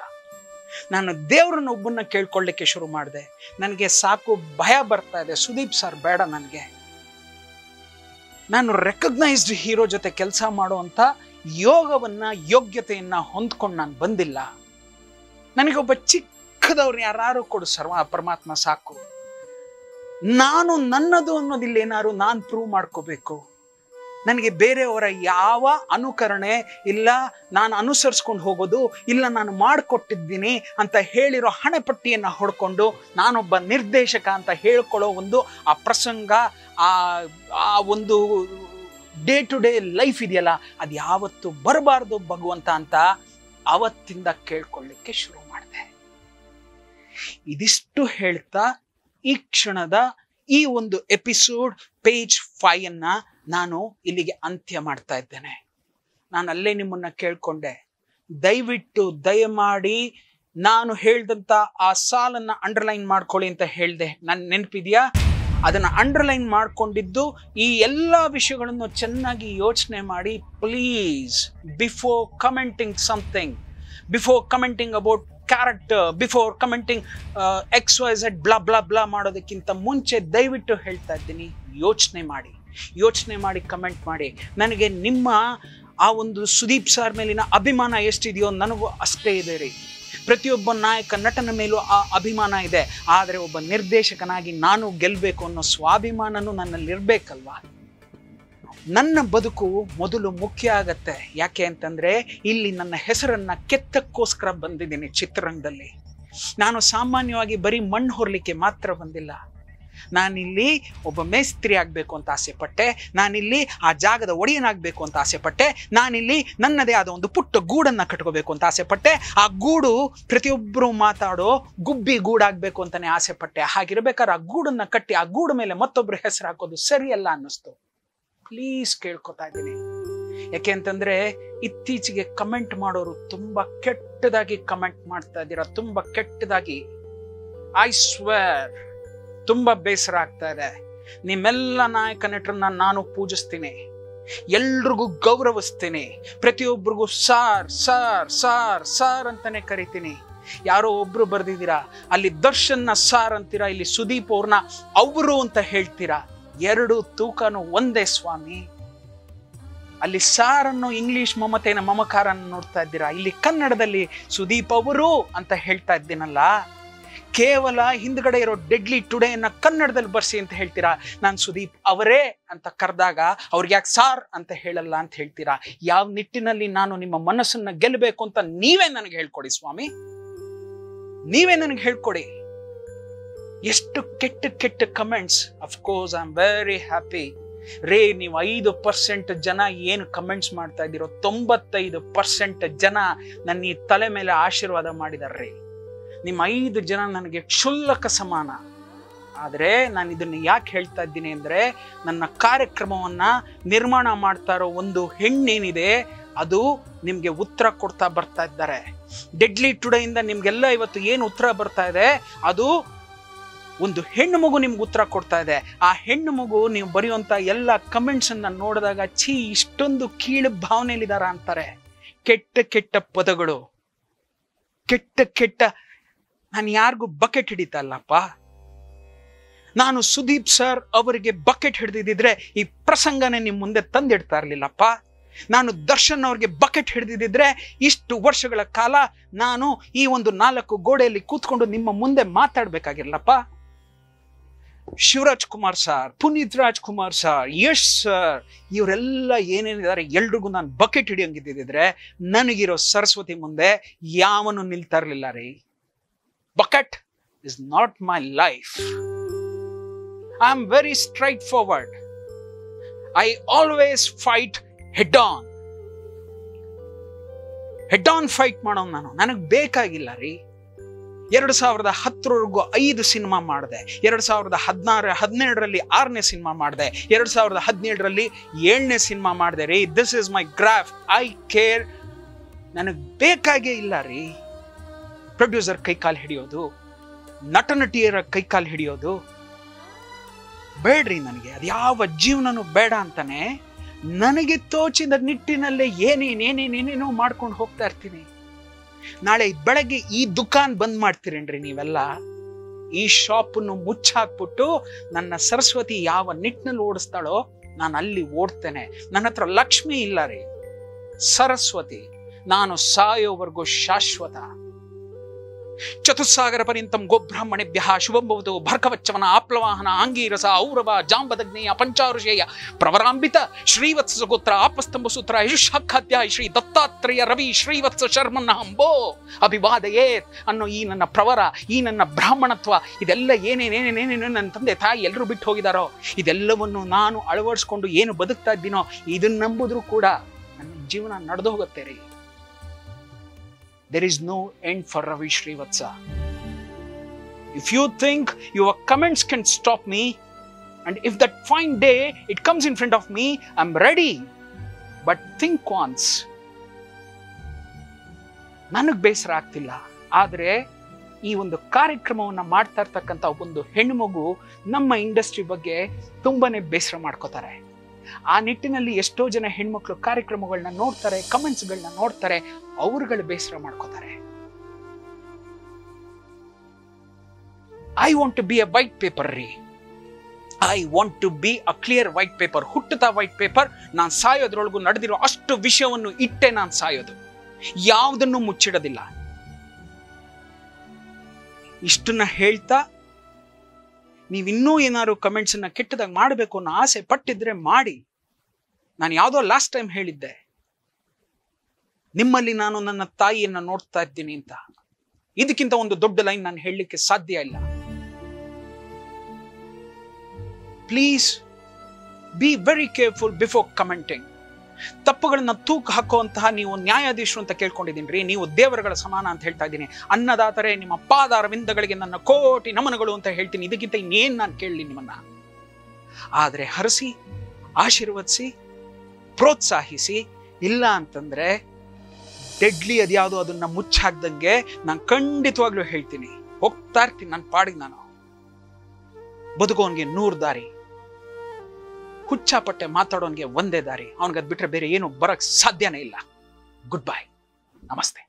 ನಾನು ದೇವರನ್ನ ಒಬ್ಬನ್ನ ಕೇಳ್ಕೊಳ್ಳಿಕ್ಕೆ ಶುರು ಮಾಡಿದೆ. ನನಗೆ ಸಾಕು ಭಯ ಬರ್ತಾ ಇದೆ, ಸುದೀಪ್ ಸರ್ ಬೇಡ ನನಗೆ. ನಾನು ರೆಕಗ್ನೈಸ್ಡ್ ಹೀರೋ ಜೊತೆ ಕೆಲಸ ಮಾಡುವಂತ ಯೋಗ್ಯತೆಯನ್ನ ಹೊಂದ್ಕೊಂಡು ನಾನು ಬಂದಿಲ್ಲ. ನನಗೊಬ್ಬ ಚಿಕ್ಕದವ್ರು ಯಾರು ಕೊಡು ಪರಮಾತ್ಮ ಸಾಕು. ನಾನು ನನ್ನದು ಅನ್ನೋದಿಲ್ಲ, ಏನಾದ್ರು ನಾನು ಪ್ರೂವ್ ಮಾಡ್ಕೋಬೇಕು. ನನಗೆ ಬೇರೆಯವರ ಯಾವ ಅನುಕರಣೆ ಇಲ್ಲ, ನಾನು ಅನುಸರಿಸ್ಕೊಂಡು ಹೋಗೋದು ಇಲ್ಲ, ನಾನು ಮಾಡಿಕೊಟ್ಟಿದ್ದೀನಿ ಅಂತ ಹೇಳಿರೋ ಹಣೆಪಟ್ಟಿಯನ್ನು ಹೊಡ್ಕೊಂಡು ನಾನೊಬ್ಬ ನಿರ್ದೇಶಕ ಅಂತ ಹೇಳ್ಕೊಳ್ಳೋ ಒಂದು ಆ ಪ್ರಸಂಗ, ಆ ಒಂದು ಡೇ ಟು ಡೇ ಲೈಫ್ ಇದೆಯಲ್ಲ, ಅದು ಯಾವತ್ತು ಬರಬಾರ್ದು ಭಗವಂತ ಅಂತ ಅವತ್ತಿಂದ ಕೇಳ್ಕೊಳ್ಳಿಕ್ಕೆ ಶುರು ಮಾಡಿದೆ. ಇದಿಷ್ಟು ಹೇಳ್ತಾ ಈ ಕ್ಷಣದ ಈ ಒಂದು ಎಪಿಸೋಡ್ ಪೇಜ್ 5 ನಾನು ಇಲ್ಲಿಗೆ ಅಂತ್ಯ ಮಾಡ್ತಾ ಇದ್ದೇನೆ. ನಾನು ಅಲ್ಲೇ ನಿಮ್ಮನ್ನ ಕೇಳ್ಕೊಂಡೆ, ದಯವಿಟ್ಟು ದಯಮಾಡಿ ನಾನು ಹೇಳ್ದಂತ ಆ ಸಾಲನ್ನ ಅಂಡರ್ಲೈನ್ ಮಾಡ್ಕೊಳ್ಳಿ ಅಂತ ಹೇಳ್ದೆ. ನನ್ನ ನೆನಪಿದೆಯಾ? ಅದನ್ನ ಅಂಡರ್ಲೈನ್ ಮಾಡ್ಕೊಂಡಿದ್ದು ಈ ಎಲ್ಲ ವಿಷಯಗಳನ್ನು ಚೆನ್ನಾಗಿ ಯೋಚನೆ ಮಾಡಿ. Please, before commenting something, before commenting about character, before commenting XYZ blah blah blah ಮಾಡೋದಕ್ಕಿಂತ ಮುಂಚೆ ದಯವಿಟ್ಟು ಹೇಳ್ತಾ ಇದ್ದೀನಿ, ಯೋಚನೆ ಮಾಡಿ ಕಮೆಂಟ್ ಮಾಡಿ. ನನಗೆ ನಿಮ್ಮ ಆ ಒಂದು ಸುದೀಪ್ ಸರ್ ಮೇಲಿನ ಅಭಿಮಾನ ಎಷ್ಟಿದೆಯೋ ನನಗೂ ಅಷ್ಟೇ ಇದೆ ರೀ. ಪ್ರತಿಯೊಬ್ಬ ನಾಯಕ ನಟನ ಮೇಲೂ ಆ ಅಭಿಮಾನ ಇದೆ. ಆದರೆ ಒಬ್ಬ ನಿರ್ದೇಶಕನಾಗಿ ನಾನು ಗೆಲ್ಲಬೇಕು ಅನ್ನೋ ಸ್ವಾಭಿಮಾನನೂ ನನ್ನಲ್ಲಿರ್ಬೇಕಲ್ವಾ. ನನ್ನ ಬದುಕು ಮೊದಲು ಮುಖ್ಯ ಆಗತ್ತೆ. ಯಾಕೆ ಅಂತಂದ್ರೆ ಇಲ್ಲಿ ನನ್ನ ಹೆಸರನ್ನ ಕೆತ್ತಕ್ಕೋಸ್ಕರ ಬಂದಿದ್ದೀನಿ ಚಿತ್ರರಂಗದಲ್ಲಿ. ನಾನು ಸಾಮಾನ್ಯವಾಗಿ ಬರೀ ಮಣ್ಣು ಹೊರಲಿಕ್ಕೆ ಮಾತ್ರ ಬಂದಿಲ್ಲ. ನಾನಿಲ್ಲಿ ಒಬ್ಬ ಮೇಸ್ತ್ರಿ ಆಗಬೇಕು ಅಂತ ಆಸೆ ಪಟ್ಟೆ, ನಾನಿಲ್ಲಿ ಆ ಜಾಗದ ಒಡೆಯನಾಗಬೇಕು ಅಂತ ಆಸೆ ಪಟ್ಟೆ, ನಾನಿಲ್ಲಿ ನನ್ನದೇ ಆದ ಒಂದು ಪುಟ್ಟ ಗೂಡನ್ನು ಕಟ್ಕೋಬೇಕು ಅಂತ ಆಸೆ ಪಟ್ಟೆ. ಆ ಗೂಡು ಪ್ರತಿಯೊಬ್ಬರು ಮಾತಾಡೋ ಗುಬ್ಬಿ ಗೂಡಾಗಬೇಕು ಅಂತಾನೆ ಆಸೆ ಪಟ್ಟೆ. ಹಾಗಿರ್ಬೇಕಾದ್ರೆ ಆ ಗೂಡನ್ನು ಕಟ್ಟಿ ಆ ಗೂಡು ಮೇಲೆ ಮತ್ತೊಬ್ಬರು ಹೆಸರು ಹಾಕೋದು ಸರಿಯಲ್ಲ ಅನ್ನಿಸ್ತು. ಪ್ಲೀಸ್ ಕೇಳ್ಕೊತಾ ಇದ್ದೀನಿ. ಯಾಕೆ ಅಂತಂದ್ರೆ ಇತ್ತೀಚೆಗೆ ಕಮೆಂಟ್ ಮಾಡೋರು ತುಂಬಾ ಕೆಟ್ಟದಾಗಿ ಕಮೆಂಟ್ ಮಾಡ್ತಾ ಇದ್ದೀರಾ, ತುಂಬಾ ಕೆಟ್ಟದಾಗಿ. ಐ ಸ್ವೇರ್ ತುಂಬಾ ಬೇಸರ ಆಗ್ತಾ ಇದೆ. ನಿಮ್ಮೆಲ್ಲ ನಾಯಕ ನಟರನ್ನ ನಾನು ಪೂಜಿಸ್ತೀನಿ, ಎಲ್ರಿಗೂ ಗೌರವಿಸ್ತೀನಿ, ಪ್ರತಿಯೊಬ್ಬರಿಗೂ ಸಾರ್ ಸಾರ್ ಸಾರ್ ಸಾರ್ ಅಂತಾನೆ ಕರಿತೀನಿ. ಯಾರೋ ಒಬ್ರು ಬರ್ದಿದ್ದೀರಾ, ಅಲ್ಲಿ ದರ್ಶನ್ನ ಸಾರ್ ಅಂತೀರಾ, ಇಲ್ಲಿ ಸುದೀಪ್ ಅವ್ರನ್ನ ಅವರು ಅಂತ ಹೇಳ್ತೀರಾ. ಎರಡು ತೂಕನು ಒಂದೇ ಸ್ವಾಮಿ. ಅಲ್ಲಿ ಸಾರ್ ಅನ್ನೋ ಇಂಗ್ಲಿಷ್ ಮಮತೆನ ಮಮಕಾರನ ನೋಡ್ತಾ ಇದ್ದೀರಾ, ಇಲ್ಲಿ ಕನ್ನಡದಲ್ಲಿ ಸುದೀಪ್ ಅವರು ಅಂತ ಹೇಳ್ತಾ ಇದ್ದೀನಲ್ಲ. ಕೇವಲ ಹಿಂದ್ಗಡೆ ಇರೋ ಡೆಡ್ಲಿ ಟುಡೇನ ಕನ್ನಡದಲ್ಲಿ ಬರ್ಸಿ ಅಂತ ಹೇಳ್ತೀರಾ. ನಾನು ಸುದೀಪ್ ಅವರೇ ಅಂತ ಕರೆದಾಗ ಅವ್ರಿಗೆ ಯಾಕೆ ಸಾರ್ ಅಂತ ಹೇಳಲ್ಲ ಅಂತ ಹೇಳ್ತೀರಾ. ಯಾವ ನಿಟ್ಟಿನಲ್ಲಿ ನಾನು ನಿಮ್ಮ ಮನಸ್ಸನ್ನ ಗೆಲ್ಲಬೇಕು ಅಂತ ನೀವೇ ನನಗೆ ಹೇಳ್ಕೊಡಿ ಸ್ವಾಮಿ, ನೀವೇ ನನಗೆ ಹೇಳ್ಕೊಡಿ. ಎಷ್ಟು ಕೆಟ್ಟ ಕೆಟ್ಟ comments. Of course I am very happy ರೇ. ನೀವು 5% ಜನ ಏನು ಕಮೆಂಟ್ಸ್ ಮಾಡ್ತಾ ಇದ್ದೀರೋ 95% ಜನ ನನ್ನ ಈ ತಲೆ ಮೇಲೆ ಆಶೀರ್ವಾದ ಮಾಡಿದಾರ್ರಿ. ನಿಮ್ಮ 5 ಜನ ನನಗೆ ಕ್ಷುಲ್ಲಕ ಸಮಾನ. ಆದರೆ ನಾನು ಇದನ್ನು ಯಾಕೆ ಹೇಳ್ತಾ ಇದ್ದೀನಿ ಅಂದರೆ, ನನ್ನ ಕಾರ್ಯಕ್ರಮವನ್ನ ನಿರ್ಮಾಣ ಮಾಡ್ತಾ ಇರೋ ಒಂದು ಹೆಣ್ಣೇನಿದೆ ಅದು ನಿಮ್ಗೆ ಉತ್ತರ ಕೊಡ್ತಾ ಬರ್ತಾ ಇದ್ದಾರೆ. ಡೆಡ್ಲಿ ಟುಡೇಯಿಂದ ನಿಮ್ಗೆಲ್ಲ ಇವತ್ತು ಏನು ಉತ್ತರ ಬರ್ತಾ ಇದೆ, ಅದು ಒಂದು ಹೆಣ್ಣು ಮಗು ನಿಮ್ಗೆ ಉತ್ತರ ಕೊಡ್ತಾ ಇದೆ. ಆ ಹೆಣ್ಣು ಮಗು ನೀವು ಬರೆಯುವಂತ ಎಲ್ಲ ಕಮೆಂಟ್ಸ್ ಅನ್ನ ನೋಡಿದಾಗ ಛೀ, ಇಷ್ಟೊಂದು ಕೀಳು ಭಾವನೆಯಲ್ಲಿದಾರ ಅಂತಾರೆ. ಕೆಟ್ಟ ಕೆಟ್ಟ ಪದಗಳು, ಕೆಟ್ಟ ಕೆಟ್ಟ. ನಾನು ಯಾರಿಗೂ ಬಕೆಟ್ ಹಿಡಿತಲ್ಲಪ್ಪ. ನಾನು ಸುದೀಪ್ ಸರ್ ಅವರಿಗೆ ಬಕೆಟ್ ಹಿಡಿದಿದ್ರೆ ಈ ಪ್ರಸಂಗನೇ ನಿಮ್ ಮುಂದೆ ತಂದಿಡ್ತಾ ಇರ್ಲಿಲ್ಲಪ್ಪ. ನಾನು ದರ್ಶನ್ ಅವ್ರಿಗೆ ಬಕೆಟ್ ಹಿಡಿದಿದ್ರೆ ಇಷ್ಟು ವರ್ಷಗಳ ಕಾಲ ನಾನು ಈ ಒಂದು 4 ಗೋಡೆಯಲ್ಲಿ ಕೂತ್ಕೊಂಡು ನಿಮ್ಮ ಮುಂದೆ ಮಾತಾಡ್ಬೇಕಾಗಿರ್ಲಪ್ಪ. Shivaraj Kumar sir, Puneeth Rajkumar sir, Yash sir, ಇವರೆಲ್ಲ ಏನೇನಿದ್ದಾರೆ ಎಲ್ರಿಗೂ ನಾನು ಬಕೆಟ್ ಹಿಡಿಯಂಗಿದ್ದಿದ್ರೆ ನನಗಿರೋ ಸರಸ್ವತಿ ಮುಂದೆ ಯಾವನು ನಿಲ್ತಾ ಇರ್ಲಿಲ್ಲ ರೀ. Bucket is not my life. I am very straight forward. I always fight head on fight ಮಾಡೋ ನಾನು. ನನಗೆ ಬೇಕಾಗಿಲ್ಲ ರೀ. 2010ವರೆಗೂ 5 ಸಿನಿಮಾ ಮಾಡಿದೆ. 2012ರಲ್ಲಿ 6ನೇ ಸಿನಿಮಾ ಮಾಡಿದೆ. 2017ರಲ್ಲಿ 7ನೇ ಸಿನಿಮಾ ಮಾಡಿದೆ ರೀ. This is my graph. I care. ನನಗೆ ಬೇಕಾಗೇ ಇಲ್ಲ ರೀ ಪ್ರೊಡ್ಯೂಸರ್ ಕೈಕಾಲು ಹಿಡಿಯೋದು, ನಟ ನಟಿಯರ ಕೈಕಾಲು ಹಿಡಿಯೋದು ಬೇಡ್ರಿ ನನಗೆ. ಅದು ಯಾವ ಜೀವನನೂ ಬೇಡ ಅಂತಾನೆ ನನಗೆ ತೋಚಿದ ನಿಟ್ಟಿನಲ್ಲೇ ಏನೇನೇನೇನೇನೇನೋ ಮಾಡ್ಕೊಂಡು ಹೋಗ್ತಾ ಇರ್ತೀನಿ. ನಾಳೆ ಬೆಳಗ್ಗೆ ಈ ದುಕಾನ್ ಬಂದ್ ಮಾಡ್ತೀರೇನ್ರಿ ನೀವೆಲ್ಲ? ಈ ಶಾಪನ್ನು ಮುಚ್ಚಾಕ್ಬಿಟ್ಟು ನನ್ನ ಸರಸ್ವತಿ ಯಾವ ನಿಟ್ಟಿನಲ್ಲಿ ಓಡಿಸ್ತಾಳೋ ನಾನು ಅಲ್ಲಿ ಓಡ್ತೇನೆ. ನನ್ನ ಹತ್ರ ಲಕ್ಷ್ಮಿ ಇಲ್ಲ ರೀ, ಸರಸ್ವತಿ. ನಾನು ಸಾಯೋವರೆಗೂ ಶಾಶ್ವತ. ಚತುಸ್ಸಾಗರ ಪರ್ಯಂತಂ ಗೋಬ್ರಾಹ್ಮಣೇಭ್ಯಃ ಶುಭಂ ಭವತು. ಭರ್ಗವಚ್ಚವನ ಆಪ್ಲವಾಹನ ಆಂಗೀರಸ ಔರವ ಜಾಂಬದಗ್ನೇಯ ಪಂಚಾರುಷೇಯ ಪ್ರವರಾಂಬಿತ ಶ್ರೀವತ್ಸ ಗೋತ್ರ ಆಪಸ್ತಂಭ ಸೂತ್ರ ಯಶುಷಾಖ್ಯಾಧ್ಯಾಯ ಶ್ರೀ ದತ್ತಾತ್ರೇಯ ರವಿ ಶ್ರೀವತ್ಸ ಶರ್ಮನ್ನ ಹಂಬೋ ಅಭಿವಾದಯೇತ್ ಅನ್ನೋ ಈ ನನ್ನ ಪ್ರವರ, ಈ ನನ್ನ ಬ್ರಾಹ್ಮಣತ್ವ, ಇದೆಲ್ಲ ಏನೇನೇನೇನೇನೇನು ನನ್ನ ತಂದೆ ತಾಯಿ ಎಲ್ಲರೂ ಬಿಟ್ಟು ಹೋಗಿದಾರೋ ಇದೆಲ್ಲವನ್ನು ನಾನು ಅಳವಡಿಸ್ಕೊಂಡು ಏನು ಬದುಕ್ತಾ ಇದ್ದೀನೋ ಇದನ್ನ ನಂಬುದ್ರು ಕೂಡ ನನ್ನ ಜೀವನ ನಡೆದು ಹೋಗುತ್ತೆ ರೀ. There is no end for Ravi Srivatsa. If you think your comments can stop me, and if that fine day it comes in front of me, I'm ready. But think once. ನನಗೆ ಬೇಸರ ಆಗ್ತಿಲ್ಲ, ಆದರೆ ಈ ಒಂದು ಕಾರ್ಯಕ್ರಮವನ್ನು ಮಾಡ್ತಾ ಇರ್ತಕ್ಕಂಥ ಒಂದು ಹೆಣ್ಣುಮಗು ನಮ್ಮ ಇಂಡಸ್ಟ್ರಿ ಬಗ್ಗೆ ತುಂಬಾನೇ ಬೇಸರ ಮಾಡ್ಕೋತಾರೆ. ಆ ನಿಟ್ಟಿನಲ್ಲಿ ಎಷ್ಟೋ ಜನ ಹೆಣ್ಮಕ್ಳು ಕಾರ್ಯಕ್ರಮಗಳನ್ನ ನೋಡ್ತಾರೆ, ಕಮೆಂಟ್ಸ್ಗಳನ್ನ ನೋಡ್ತಾರೆ, ಅವ್ರುಗಳು ಬೇಸರ ಮಾಡ್ಕೋತಾರೆ. I want to be a white paper ರೀ. I want to be a clear white paper. ಹುಟ್ಟುತ್ತಾ ವೈಟ್ ಪೇಪರ್. ನಾನು ಸಾಯೋದ್ರೊಳಗೂ ನಡೆದಿರೋ ಅಷ್ಟು ವಿಷಯವನ್ನು ಇಟ್ಟೆ ನಾನು ಸಾಯೋದು, ಯಾವುದನ್ನು ಮುಚ್ಚಿಡೋದಿಲ್ಲ. ಇಷ್ಟನ್ನ ಹೇಳ್ತಾ ನೀವಿನ್ನೂ ಏನಾದ್ರು ಕಮೆಂಟ್ಸ್ ಅನ್ನ ಕೆಟ್ಟದಾಗ ಮಾಡಬೇಕು ಅನ್ನೋ ಆಸೆ ಪಟ್ಟಿದ್ರೆ ಮಾಡಿ. ನಾನು ಯಾವುದೋ ಲಾಸ್ಟ್ ಟೈಮ್ ಹೇಳಿದ್ದೆ, ನಿಮ್ಮಲ್ಲಿ ನಾನು ನನ್ನ ತಾಯಿಯನ್ನ ನೋಡ್ತಾ ಇದ್ದೀನಿ ಅಂತ. ಇದಕ್ಕಿಂತ ಒಂದು ದೊಡ್ಡ ಲೈನ್ ನಾನು ಹೇಳಲಿಕ್ಕೆ ಸಾಧ್ಯ ಇಲ್ಲ. Please be very careful before commenting. ತಪ್ಪುಗಳನ್ನ ತೂಕ ಹಾಕುವಂತಹ ನೀವು ನ್ಯಾಯಾಧೀಶರು ಅಂತ ಕೇಳ್ಕೊಂಡಿದ್ದೀನಿ ರೀ. ನೀವು ದೇವರುಗಳ ಸಮಾನ ಅಂತ ಹೇಳ್ತಾ ಇದ್ದೀನಿ. ಅನ್ನದಾತರೆ ನಿಮ್ಮ ಪಾದಾರವಿಂದಗಳಿಗೆ ನನ್ನ ಕೋಟಿ ನಮನಗಳು ಅಂತ ಹೇಳ್ತೀನಿ. ಇದಕ್ಕಿಂತ ಇನ್ನೇನು ನಾನು ಕೇಳಲಿ ನಿಮ್ಮನ್ನ. ಆದರೆ ಹರಸಿ, ಆಶೀರ್ವದಿಸಿ, ಪ್ರೋತ್ಸಾಹಿಸಿ. ಇಲ್ಲ ಅಂತಂದ್ರೆ ಡೆಡ್ಲಿ ಅದ್ಯಾವುದೋ ಅದನ್ನ ಮುಚ್ಚಾಕ್ದಂಗೆ ನಾನು ಖಂಡಿತವಾಗ್ಲೂ ಹೇಳ್ತೀನಿ, ಹೋಗ್ತಾ ಇರ್ತೀನಿ ನನ್ನ ಪಾಡಿಗೆ. ನಾನು ಬದುಕೋನ್ಗೆ 100 ದಾರಿ, ಹುಚ್ಚಾಪಟ್ಟೆ ಮಾತಾಡೋನ್ಗೆ ಒಂದೇ ದಾರಿ. ಅವನಿಗದ್ ಬಿಟ್ರೆ ಬೇರೆ ಏನು ಬರಕ್ ಸಾಧ್ಯನೇ ಇಲ್ಲ. ಗುಡ್ ಬೈ, ನಮಸ್ತೆ.